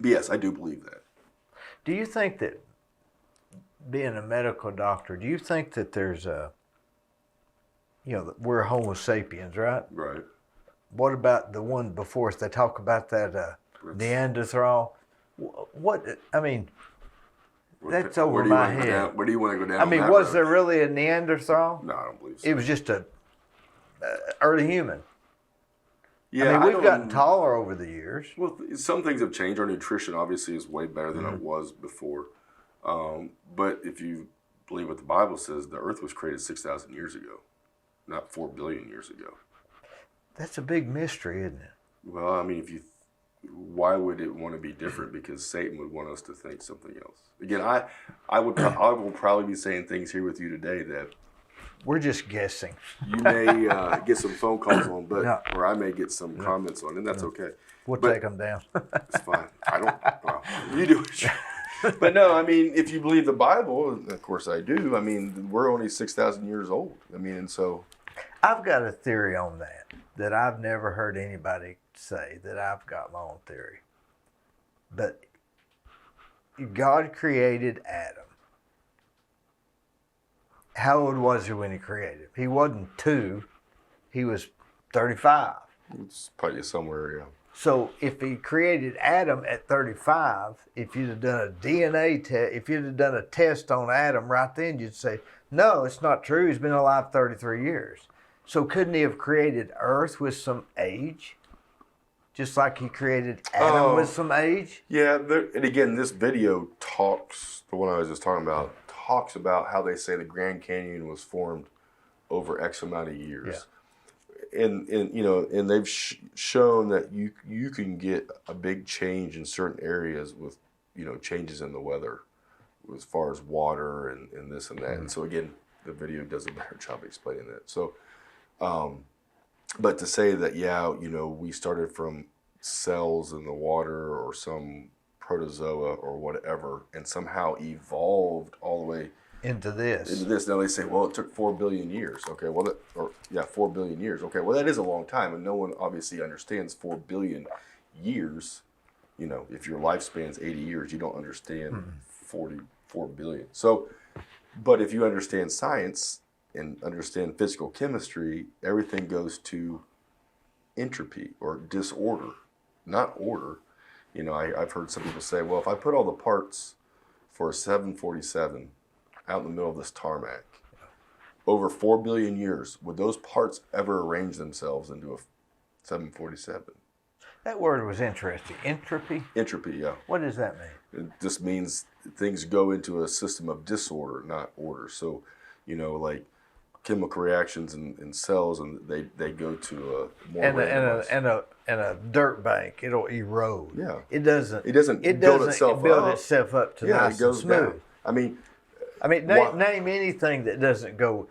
yes, I do believe that. Do you think that, being a medical doctor, do you think that there's we're Homo sapiens, right? Right. What about the one before us? They talk about that Neanderthal. That's over my head. Where do you want to go down? Was there really a Neanderthal? No, I don't believe so. It was just a early human. Yeah, we've gotten taller over the years. Well, some things have changed. Our nutrition obviously is way better than it was before. But if you believe what the Bible says, the earth was created 6,000 years ago, not 4 billion years ago. That's a big mystery, isn't it? Well, I mean, why would it want to be different? Because Satan would want us to think something else. Again, I will probably be saying things here with you today that we're just guessing. You may get some phone calls on, or I may get some comments on, and that's okay. We'll take them down. It's fine. You do it. But no, I mean, if you believe the Bible, and of course I do, I mean, we're only 6,000 years old. I mean, and so. I've got a theory on that I've never heard anybody say, that I've got my own theory. But God created Adam. How old was he when he created him? He wasn't 2. He was 35. It's probably somewhere, yeah. So if he created Adam at 35, if you'd have done a DNA test, if you'd have done a test on Adam right then, you'd say, no, it's not true. He's been alive 33 years. So couldn't he have created Earth with some age? Just like he created Adam with some age? Yeah, and again, this video the one I was just talking about, talks about how they say the Grand Canyon was formed over X amount of years. Yeah. And they've shown that you can get a big change in certain areas with, changes in the weather as far as water and this and that. Mm-hmm. And so again, the video does a better job explaining that. So, but to say that, we started from cells in the water or some protozoa or whatever, and somehow evolved all the way into this. Now they say, well, it took 4 billion years. Okay, 4 billion years. Okay, well, that is a long time, and no one obviously understands 4 billion years. If your lifespan's 80 years, you don't understand 44 billion. So, but if you understand science and understand physical chemistry, everything goes to entropy or disorder, not order. I've heard some people say, well, if I put all the parts for a 747 out in the middle of this tarmac, over 4 billion years, would those parts ever arrange themselves into a 747? That word was interesting. Entropy? Entropy, yeah. What does that mean? It just means things go into a system of disorder, not order. So, like chemical reactions in cells, and they go to a more and randomized. a dirt bank, it'll erode. Yeah. It doesn't. It doesn't It build doesn't itself build up. itself up to Yeah, nice it goes and smooth. down. I mean, I mean, name anything that doesn't go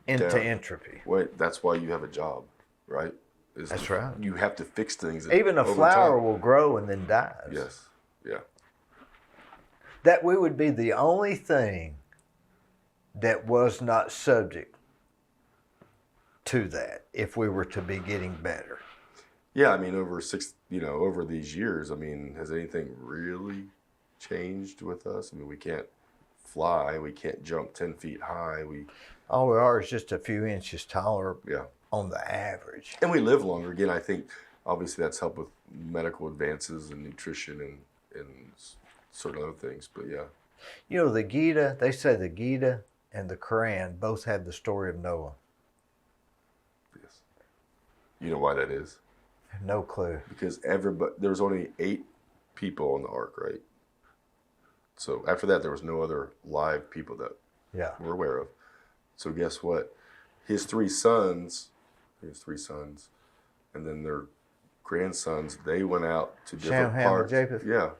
into Down. entropy. wait, that's why you have a job, right? That's right. You have to fix things. Even a over flower time. will grow and then dies. Yes. Yeah. That we would be the only thing that was not subject to that if we were to be getting better. Yeah, I mean, over these years, I mean, has anything really changed with us? I mean, we can't fly, we can't jump 10 feet high, All we are is just a few inches taller yeah. on the average. And we live longer. Again, I think obviously that's helped with medical advances and nutrition and certain other things, but yeah. You know, the Gita, they say the Gita and the Quran both have the story of Noah. Yes. You know why that is? No clue. Because there was only 8 people on the ark, right? So after that, there was no other live people that Yeah. we're aware of. So guess what? His 3 sons, and then their grandsons, they went out to different Shem, Ham, and parts. Japheth? Yeah,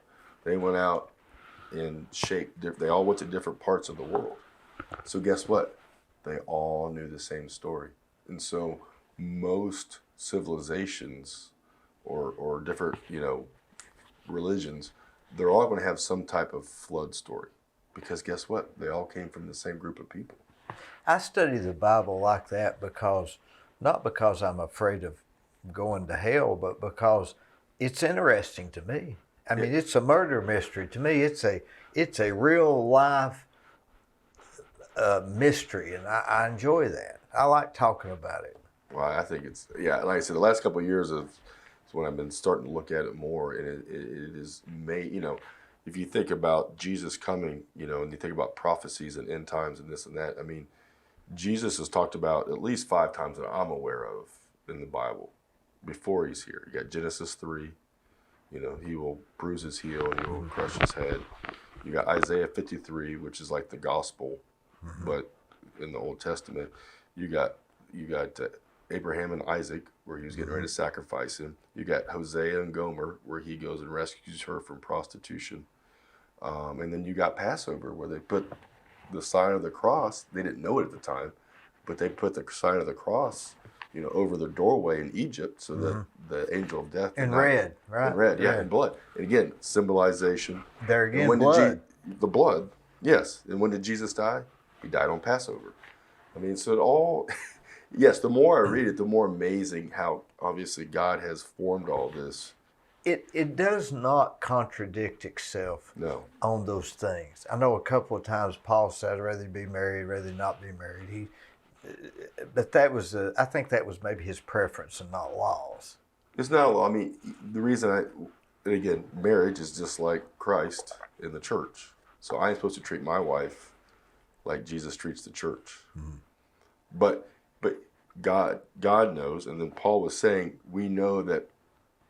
they went out in shape. They all went to different parts of the world. So guess what? They all knew the same story. And so most civilizations or different, religions, they're all going to have some type of flood story. Because guess what? They all came from the same group of people. I study the Bible like that not because I'm afraid of going to hell, but because it's interesting to me. I mean, it's a murder mystery. To me, it's a real life mystery, and I enjoy that. I like talking about it. Well, I think like I said, the last couple of years is when I've been starting to look at it more, and it is made, if you think about Jesus coming, and you think about prophecies and end times and this and that, I mean, Jesus is talked about at least 5 times that I'm aware of in the Bible before he's here. You got Genesis 3, he will bruise his heel and he will crush his head. You got Isaiah 53, which is like the gospel, but in the Old Testament. You got Abraham and Isaac, where he was getting ready to sacrifice him. You got Hosea and Gomer, where he goes and rescues her from prostitution. And then you got Passover, where they put the sign of the cross. They didn't know it at the time, but they put the sign of the cross, over the doorway in Egypt, so that the angel of death In red, right? In red, yeah, Red. in blood. And again, symbolization. There again, And when blood. the blood, yes. And when did Jesus die? He died on Passover. I mean, so it all, yes, the more I read it, the more amazing how obviously God has formed all this. It does not contradict itself No. on those things. I know a couple of times Paul said, I'd rather be married, rather not be married. But I think that was maybe his preference and not laws. It's not a law. I mean, the reason and again, marriage is just like Christ in the church. So I am supposed to treat my wife like Jesus treats the church. Mm-hmm. But God knows, and then Paul was saying, we know that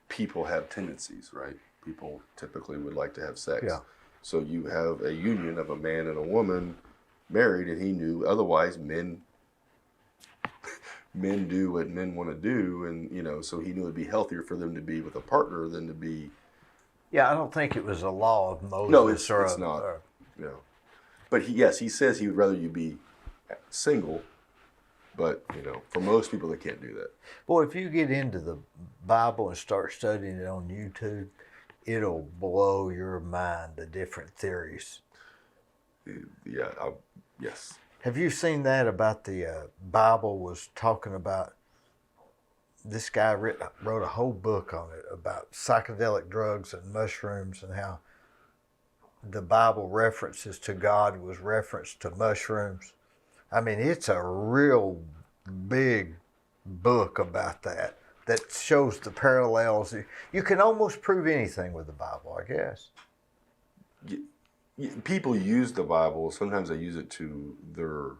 people have tendencies, right? People typically would like to have sex. Yeah. So you have a union of a man and a woman married, and he knew otherwise men do what men want to do, and so he knew it'd be healthier for them to be with a partner than to be. Yeah, I don't think it was a law of Moses. No, it's not. But he says he would rather you be single. But for most people, they can't do that. Boy, if you get into the Bible and start studying it on YouTube, it'll blow your mind, the different theories. Yeah. Yes. Have you seen that about the Bible was talking about, this guy wrote a whole book on it about psychedelic drugs and mushrooms and how the Bible references to God was referenced to mushrooms. I mean, it's a real big book about that shows the parallels. You can almost prove anything with the Bible, I guess. People use the Bible. Sometimes they use it to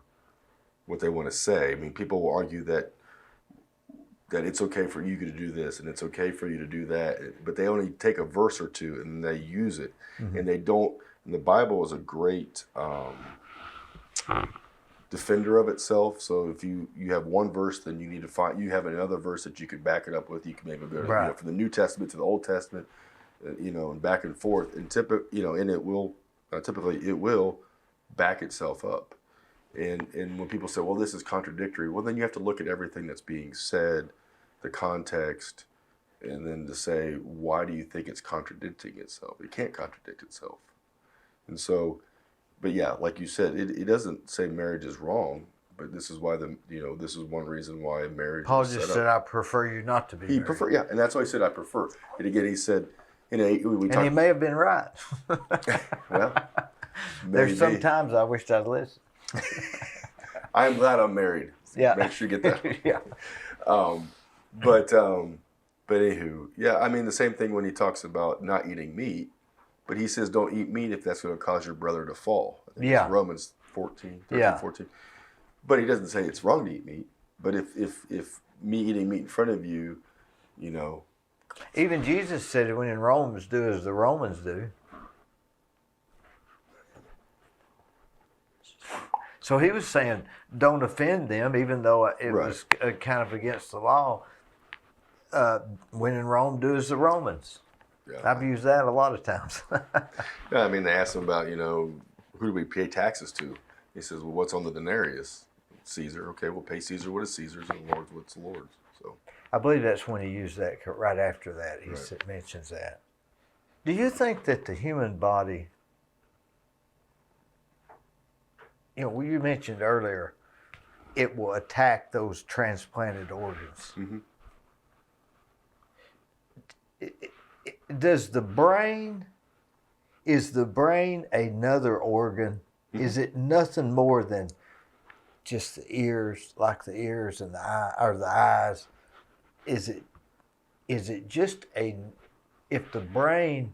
what they want to say. I mean, people will argue that it's okay for you to do this and it's okay for you to do that, but they only take a verse or two and they use it, and they don't. And the Bible is a great defender of itself. So if you have one verse, then you need to you have another verse that you can back it up with. You can maybe go to, Right. from the New Testament to the Old Testament, and back and forth. And and it will typically it will back itself up. And when people say, well, this is contradictory, well, then you have to look at everything that's being said, the context, and then to say, why do you think it's contradicting itself? It can't contradict itself. And so, but yeah, like you said, it doesn't say marriage is wrong, but this is why this is one reason why marriage Paul is just set said, up. I prefer you not to be He married. prefer, yeah, and that's why he said I prefer. And again, he said, we And talked, he may have been right. well, There's maybe. sometimes I wished I'd listened. I am glad I'm married. Yeah. Make sure you get that. Yeah. But anywho, yeah, I mean the same thing when he talks about not eating meat, but he says don't eat meat if that's going to cause your brother to fall. I think Yeah. it's Romans 13, Yeah. 14. But he doesn't say it's wrong to eat meat. But if me eating meat in front of you, Even Jesus said it when in Romans, do as the Romans do. So he was saying, don't offend them, even though it Right. was kind of against the law. When in Rome, do as the Romans. yeah. I've used that a lot of times. Yeah, I mean they asked him about who do we pay taxes to? He says, well, what's on the denarius? Caesar. Okay, we'll pay Caesar what is Caesar's, and Lord's what's the Lord's. So I believe that's when he used that, right after that, he mentions that. Do you think that the human body, you mentioned earlier, it will attack those transplanted organs? Mm-hmm. Is the brain another organ? Mm-hmm. Is it nothing more than just the ears, like the ears and the eye, or the eyes? Is it just if the brain,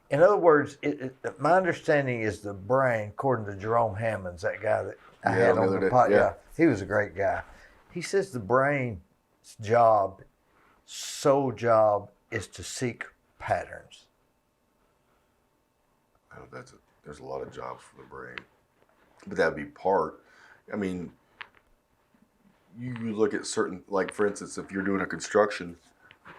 in other words, my understanding is the brain, according to Jerome Hammonds, that guy that I Yeah, had the on other the day, podcast, yeah. he was a great guy. He says the brain's sole job is to seek patterns. There's a lot of jobs for the brain, but that'd be part. I mean, you look at certain, like for instance, if you're doing a construction,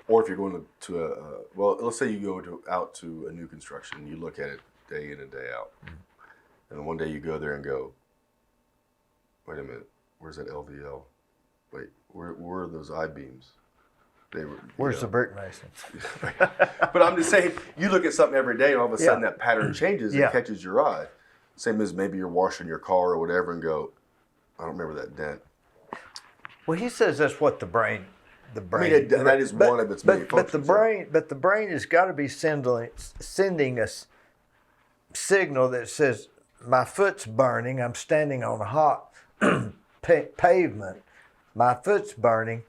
or if you're going to let's say you go out to a new construction, and you look at it day in and day out, and then one day you go there and go, wait a minute, where's that LVL? Wait, where are those I-beams? Where's the brick mason? But I'm just saying, you look at something every day, and all of a sudden that pattern changes and Yeah. catches your eye. Same as maybe you're washing your car or whatever, and go, I don't remember that dent. Well, he says that's what the brain. I mean, that is one of its many But the functions. the brain has got to be sending us signal that says my foot's burning. I'm standing on a hot pavement. My foot's burning.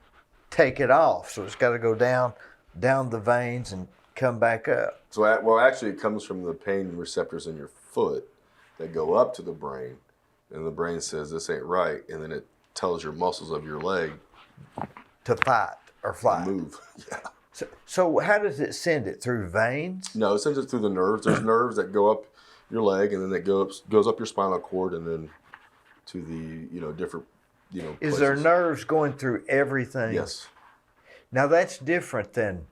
Take it off. So it's got to go down the veins and come back up. So, actually, it comes from the pain receptors in your foot that go up to the brain, and the brain says this ain't right, and then it tells your muscles of your leg To fight or to fly. move. Yeah. So how does it send it? Through veins? No, it sends it through the nerves. There's nerves that go up your leg, and then that goes up your spinal cord, and then to the different Is there places. nerves going through everything? Yes. Now that's different than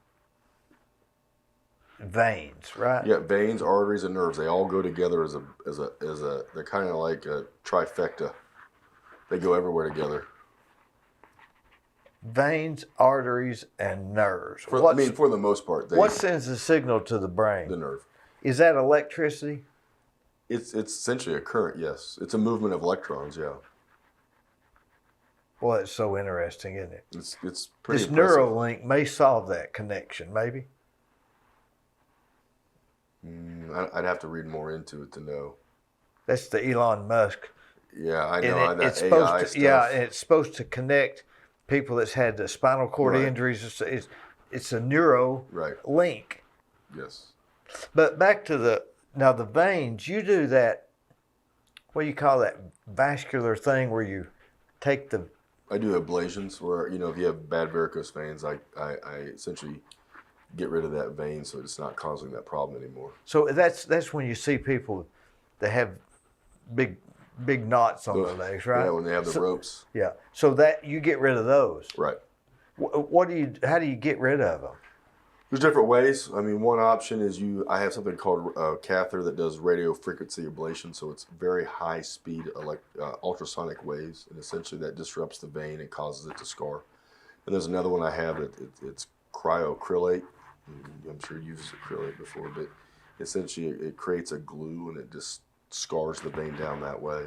veins, right? Yeah, veins, arteries, and nerves—they all go together as a. They're kind of like a trifecta. They go everywhere together. Veins, arteries, and nerves. For the most part, What sends the signal to the brain? the nerve. Is that electricity? It's essentially a current. Yes, it's a movement of electrons. Yeah, Well, it's so interesting, isn't it? it's pretty This impressive. Neuralink may solve that connection, maybe. I'd have to read more into it to know. That's the Elon Musk. Yeah, I And know that it's AI supposed to, stuff. yeah, and it's supposed to connect people that's had the spinal cord Right. injuries. It's a neuro Right. link. Yes. But back to the veins, you do that, what do you call that vascular thing where you take the, I do ablations where if you have bad varicose veins, I essentially get rid of that vein so it's not causing that problem anymore. so that's when you see people that have big knots on their legs, right? Yeah, when they have the ropes. Yeah. So that you get rid of those. Right. How do you get rid of them? There's different ways. I mean, one option is I have something called a catheter that does radio frequency ablation, so it's very high speed, ultrasonic waves, and essentially that disrupts the vein and causes it to scar. And there's another one I have it's cryoacrylate. I'm sure you've used acrylate before, but essentially it creates a glue and it just scars the vein down that way.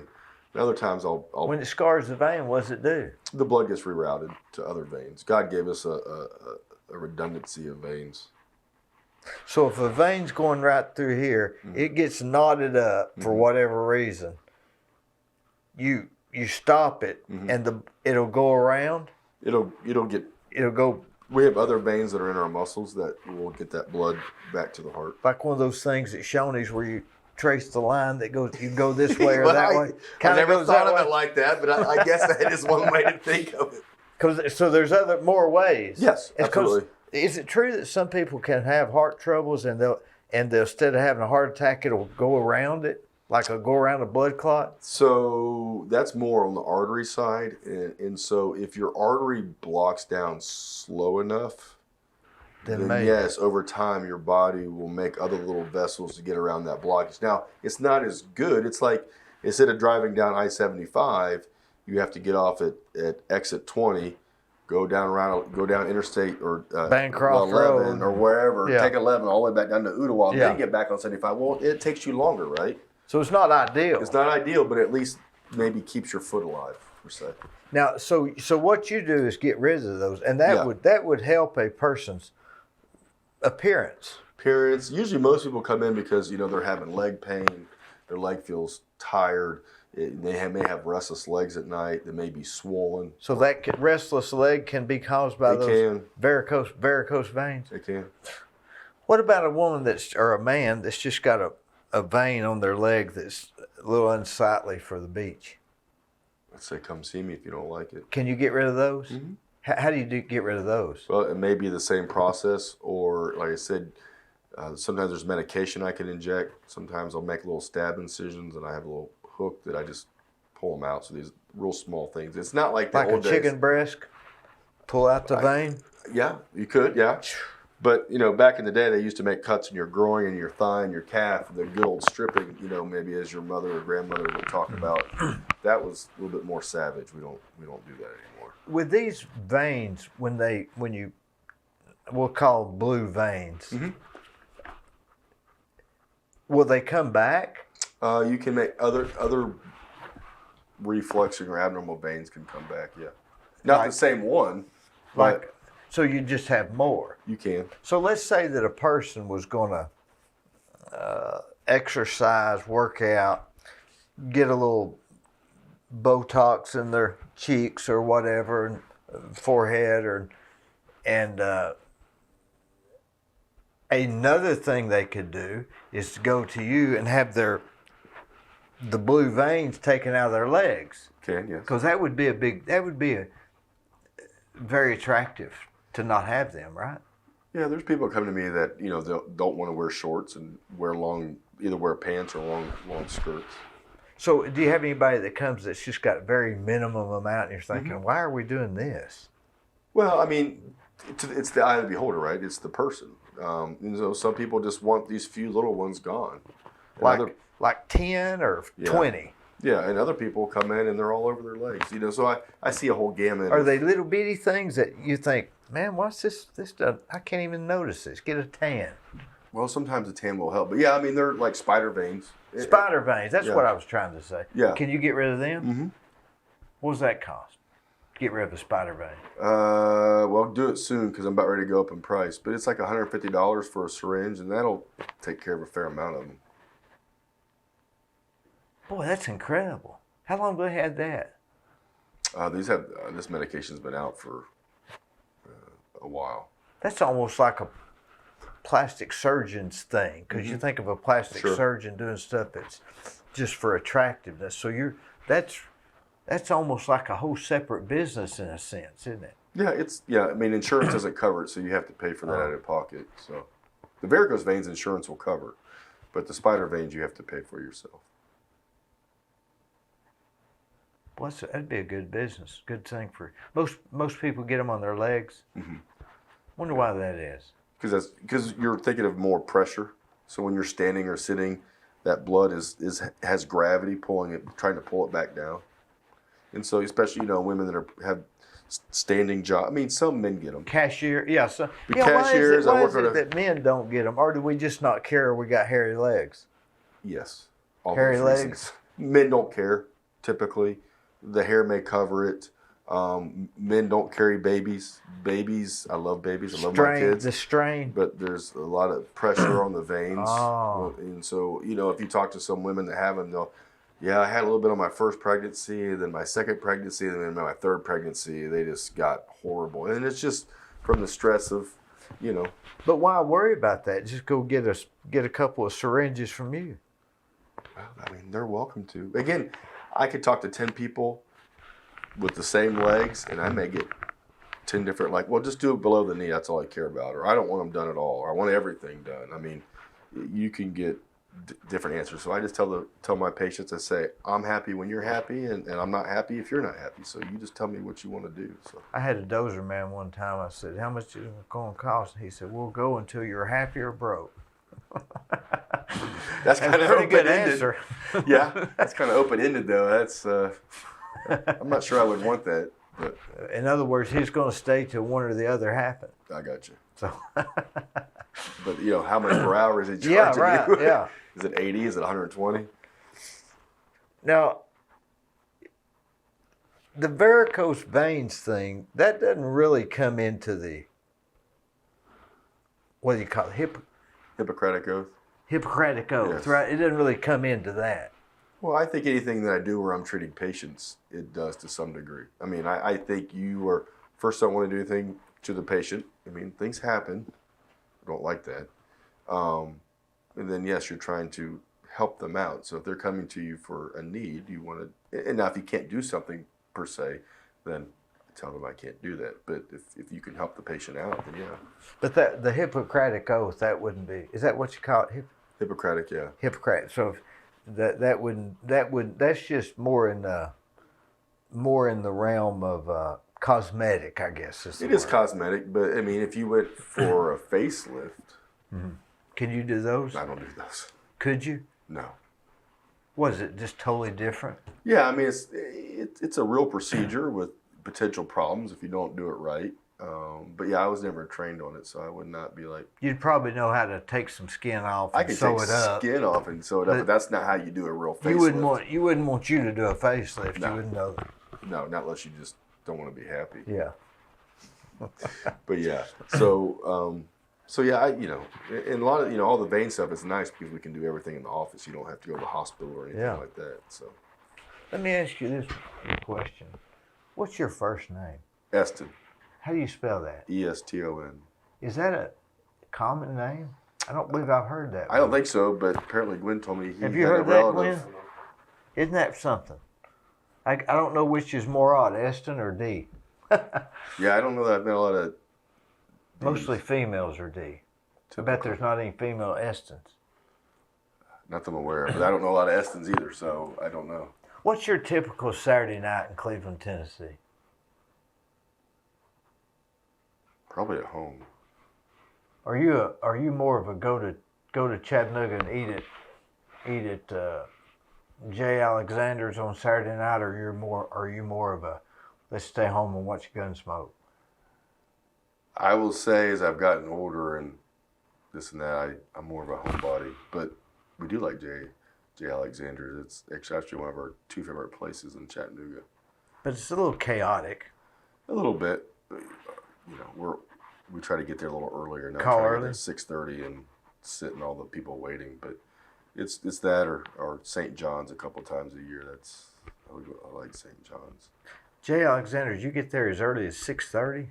And other times I'll when it scars the vein, what does it do? the blood gets rerouted to other veins. God gave us a redundancy of veins. So if a vein's going right through here, it gets knotted up for whatever reason. You stop it, and it'll go around. It'll go We have other veins that are in our muscles that will get that blood back to the heart. like one of those things at Shoney's where you trace the line that goes. You go this way or Well, that way. I Kinda never goes thought that of way. it like that, but I guess that is one way to think of it. So there's more ways. Yes, It's 'cause- absolutely. Is it true that some people can have heart troubles and they'll instead of having a heart attack, it'll go around it, like go around a blood clot? So that's more on the artery side. And so if your artery blocks down slow enough, then maybe. yes, over time your body will make other little vessels to get around that blockage. Now, it's not as good. It's like instead of driving down I-75, you have to get off at exit 20, go down interstate or Bancroft 11 Road. or wherever, Yeah. take 11 all the way back down to Ottawa, Yeah. then get back on 75. Well, it takes you longer, right? So it's not ideal. It's not ideal, but at least maybe keeps your foot alive, per se. Now, so what you do is get rid of those, and that Yeah. would help a person's appearance. Appearance. Usually most people come in because, they're having leg pain, their leg feels tired, may have restless legs at night, they may be swollen. So that restless leg can be caused by It those can. varicose veins. They can. What about a woman or a man that's just got a vein on their leg that's a little unsightly for the beach? I'd say come see me if you don't like it. Can you get rid of those? How do you get rid of those? Well, it may be the same process, or like I said, sometimes there's medication I can inject. Sometimes I'll make little stab incisions, and I have a little hook that I just pull them out. So these real small things. It's not like the Like a old days. chicken breast, pull out the vein? Yeah, you could, yeah. But, back in the day, they used to make cuts in your groin and your thigh and your calf. The good old stripping, maybe as your mother or grandmother would talk about. That was a little bit more savage. We don't do that anymore. With these veins, we'll call them blue veins, will they come back? You can make other refluxing or abnormal veins can come back, yeah. Not the same one, but So you just have more. you can. So let's say that a person was going to exercise, work out, get a little Botox in their cheeks or whatever, and forehead, and another thing they could do is to go to you and have the blue veins taken out of their legs, Can, yes. because that would be very attractive to not have them, right? Yeah, there's people coming to me that, don't want to wear shorts and either wear pants or long skirts. So do you have anybody that comes that's just got very minimum amount and you're thinking, why are we doing this? Well, I mean, it's the eye of the beholder, right? It's the person. Some people just want these few little ones gone. And Like 10 or 20? Yeah, and other people come in and they're all over their legs. So I see a whole gamut. Are they little bitty things that you think, man, what's this? I can't even notice this. Get a tan. Well, sometimes a tan will help. But yeah, I mean, they're like spider veins. Spider veins. That's what I was trying to say. Yeah. Can you get rid of them? Mm-hmm. What does that cost? Get rid of a spider vein. Well, do it soon because I'm about ready to go up in price. But it's like $150 for a syringe, and that'll take care of a fair amount of them. Boy, that's incredible. How long have they had that? This medication's been out for a while. That's almost like a plastic surgeon's thing, because you think of a plastic surgeon doing stuff that's just for attractiveness. So that's almost like a whole separate business in a sense, isn't it? I mean, insurance doesn't cover it, so you have to pay for that out of pocket. So the varicose veins insurance will cover, but the spider veins you have to pay for yourself. Well, that'd be a good business. Good thing for most people get them on their legs. Mm-hmm. Wonder why that is. Because you're thinking of more pressure. So when you're standing or sitting, that blood has gravity pulling it, trying to pull it back down. And so, especially women that have standing job. I mean, some men get them. Cashier, yeah. So The yeah, cashiers, why is it that men don't get them, or do we just not care? We got hairy legs. Yes, all Hairy those legs. reasons. Men don't care typically. The hair may cover it. Men don't carry babies. Babies, I love babies. I love my kids. The strain. But there's a lot of pressure on the veins. Oh. And so, if you talk to some women that have them, I had a little bit on my first pregnancy, then my second pregnancy, and then my third pregnancy. They just got horrible. And it's just from the stress of, But why worry about that? Just go get a couple of syringes from you. Well, I mean, they're welcome to. Again, I could talk to 10 people with the same legs, and I may get 10 different, just do it below the knee. That's all I care about. Or I don't want them done at all. Or I want everything done. I mean, you can get different answers. So I just tell my patients, I say, I'm happy when you're happy, and I'm not happy if you're not happy. So you just tell me what you want to do. So I had a dozer man one time. I said, how much is it going to cost? He said, we'll go until you're happy or broke. That's kind of pretty good open-ended. answer. Yeah, that's kind of open-ended, though. That's I'm not sure I would want that. But In other words, he's going to stay till one or the other happen. I got you. So, But how much per hour is he charging yeah, right, you? yeah. Is it 80? Is it 120? Now, the varicose veins thing, that doesn't really come into the, what do you call it, Hippocratic oath. Hippocratic oath, Yes. right? It doesn't really come into that. Well, I think anything that I do where I'm treating patients, it does to some degree. I mean, I think you are, first don't want to do anything to the patient. I mean, things happen. I don't like that. And then, yes, you're trying to help them out. So if they're coming to you for a need, you want to, and now if you can't do something per se, then tell them I can't do that. But if you can help the patient out, then yeah. But the Hippocratic oath, that wouldn't be, is that what you call it? Hippocratic, yeah. Hippocratic. So if that's just more in the realm of cosmetic, I guess. It is cosmetic, but I mean, if you went for a facelift, Can you do those? I don't do those. Could you? No. Was it just totally different? Yeah, I mean, it's a real procedure with potential problems if you don't do it right. But yeah, I was never trained on it, so I would not be like. You'd probably know how to take some skin off I and can sew take it up. skin off and sew it up, but that's not how you do a real facelift. You wouldn't want you to do a facelift. No. You wouldn't know that. No, not unless you just don't want to be happy. Yeah. But yeah, so yeah, and a lot of all the vein stuff is nice because we can do everything in the office. You don't have to go to the hospital or anything Yeah. like that. So Let me ask you this question. What's your first name? Eston, How do you spell that? Eston. Is that a common name? I don't believe I've heard that. I don't think so, but apparently Gwen told me he Have you had a heard that, relative. Gwen? Isn't that something? I don't know which is more odd, Eston or D. Yeah, I don't know that I've met a lot of. Mostly females are D. I bet there's not any female Estons. Not that I'm aware of, but I don't know a lot of Estons either, so I don't know. What's your typical Saturday night in Cleveland, Tennessee? Probably at home. Are you more of a go to Chattanooga and eat at J. Alexander's on Saturday night, or are you more of a let's stay home and watch Gunsmoke? I will say as I've gotten older and this and that, I'm more of a homebody. But we do like J. Alexander's. It's actually one of our two favorite places in Chattanooga. But it's a little chaotic. A little bit. We try to get there a little earlier now. Call Try to get early? there at 6:30 and sit and all the people waiting. But it's that or St. John's a couple times a year. I like St. John's. J. Alexander's, you get there as early as 6:30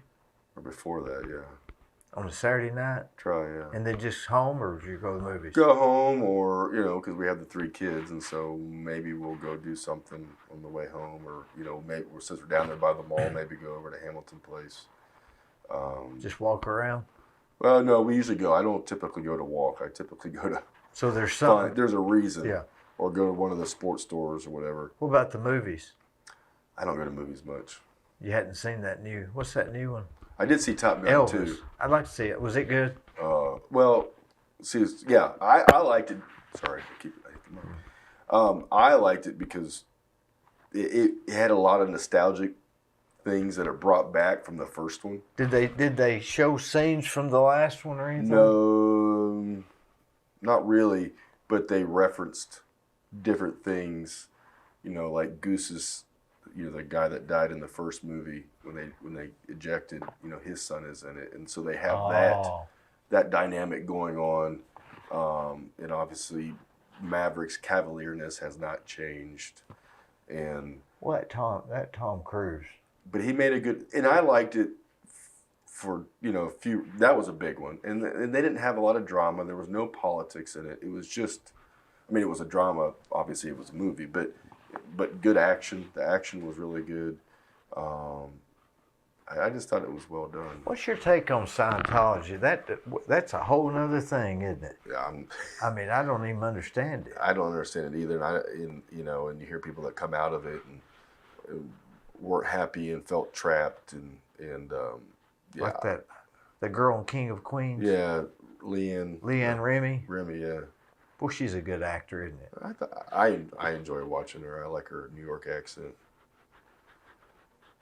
Or before that, yeah. on a Saturday night, Try, yeah. and then just home, or do you go to the movies? Go home, or because we have the 3 kids, and so maybe we'll go do something on the way home, or maybe since we're down there by the mall, maybe go over to Hamilton Place. Just walk around. Well, no, we usually go. I don't typically go to walk. I typically go to So there's something. there's a reason. Yeah. Or go to one of the sports stores or whatever. What about the movies? I don't go to movies much. You hadn't seen that new, what's that new one? I did see Top Gun Elvis. too. I'd like to see it. Was it good? Well, see, I liked it. Sorry, I liked it because it had a lot of nostalgic things that it brought back from the first one. Did they show scenes from the last one or anything? No, not really. But they referenced different things. You know, like Goose's. You know, the guy that died in the first movie when they ejected. You know, his son is in it, and so they have that dynamic going on. And obviously, Maverick's cavalierness has not changed. And What Tom Cruise? But he made a good, and I liked it for a few. That was a big one, and they didn't have a lot of drama. There was no politics in it. It was just, I mean, it was a drama. Obviously, it was a movie, but good action. The action was really good. I just thought it was well done. What's your take on Scientology? That's a whole nother thing, isn't it? Yeah, I mean, I don't even understand it. I don't understand it either. And and you hear people that come out of it and weren't happy and felt trapped and Like the girl in King of Queens. Yeah, Leanne Remy. Remy, yeah. Well, she's a good actor, isn't it? I enjoy watching her. I like her New York accent.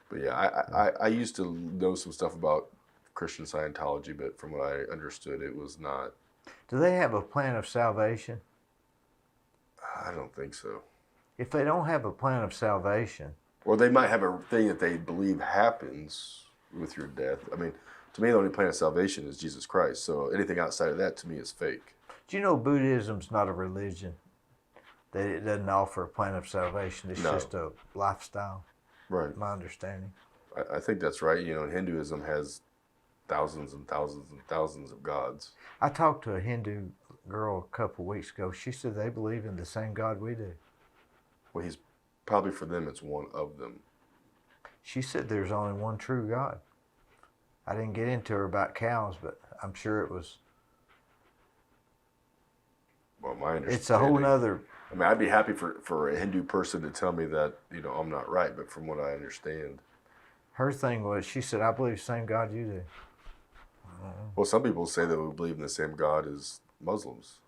But yeah, I used to know some stuff about Christian Scientology, but from what I understood, it was not. Do they have a plan of salvation? I don't think so. If they don't have a plan of salvation, or they might have a thing that they believe happens with your death. I mean, to me, the only plan of salvation is Jesus Christ. So anything outside of that, to me, is fake. do you know Buddhism's not a religion? That it doesn't offer a plan of salvation. It's just a lifestyle. Right. My understanding. I think that's right. And Hinduism has thousands and thousands and thousands of gods. I talked to a Hindu girl a couple weeks ago. She said they believe in the same God we do. Well, he's probably, for them, it's one of them. She said there's only one true God. I didn't get into her about cows, but I'm sure it was. Well, my understanding. It's a whole nother. I mean, I'd be happy for a Hindu person to tell me that, I'm not right, but from what I understand. Her thing was, she said, I believe the same God you do. Well, some people say that we believe in the same God as Muslims,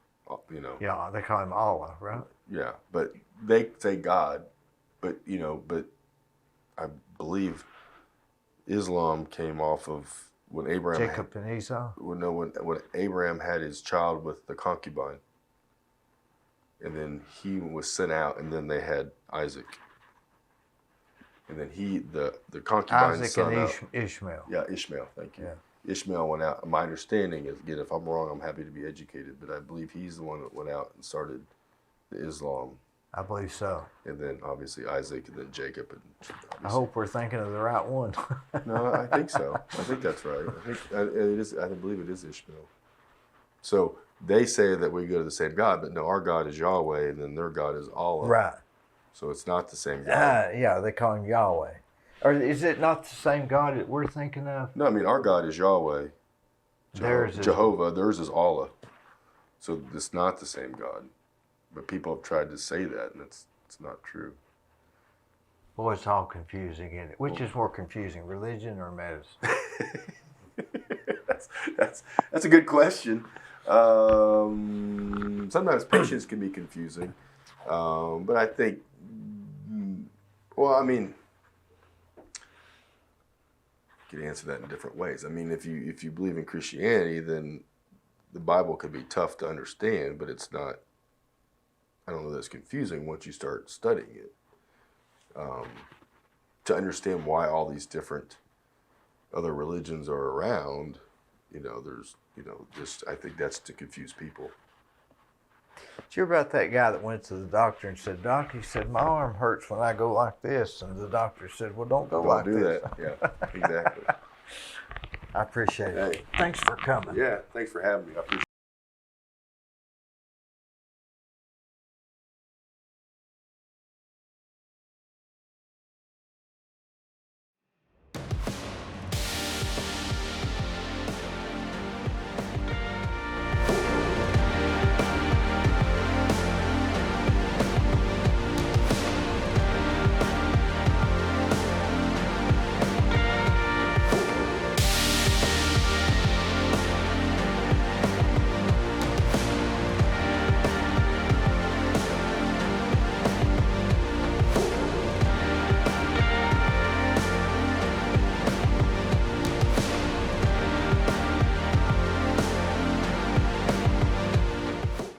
Yeah, they call him Allah, right? Yeah, but they say God, but I believe Islam came off of when Abraham Jacob and Esau. When Abraham had his child with the concubine, and then he was sent out, and then they had Isaac, and then the concubine's Isaac son and out. Ishmael. Yeah, Ishmael. Thank you. Yeah. Ishmael went out. My understanding is, again, if I'm wrong, I'm happy to be educated, but I believe he's the one that went out and started the Islam. I believe so. And then obviously Isaac, and then Jacob, and I hope we're thinking of the right one. No, I think so. I think that's right. I think it is. I believe it is Ishmael. So they say that we go to the same God, but no, our God is Yahweh, and then their God is Allah. Right. So it's not the same God. Yeah, they call him Yahweh. Or is it not the same God that we're thinking of? No, I mean, our God is Yahweh. Theirs is Jehovah. Theirs is Allah. So it's not the same God. But people have tried to say that, and it's not true. Boy, it's all confusing, isn't it? Which is more confusing, religion or medicine? That's a good question. Sometimes patience can be confusing, but I think, you can answer that in different ways. I mean, if you believe in Christianity, then the Bible could be tough to understand, but it's not. I don't know that it's confusing once you start studying it. To understand why all these different other religions are around, I think that's to confuse people. Did you hear about that guy that went to the doctor and said, Doc, he said, my arm hurts when I go like this. And the doctor said, well, don't go like Don't do this. that. Yeah, exactly. I appreciate it. Hey. Thanks for coming. Yeah, thanks for having me. I appreciate it.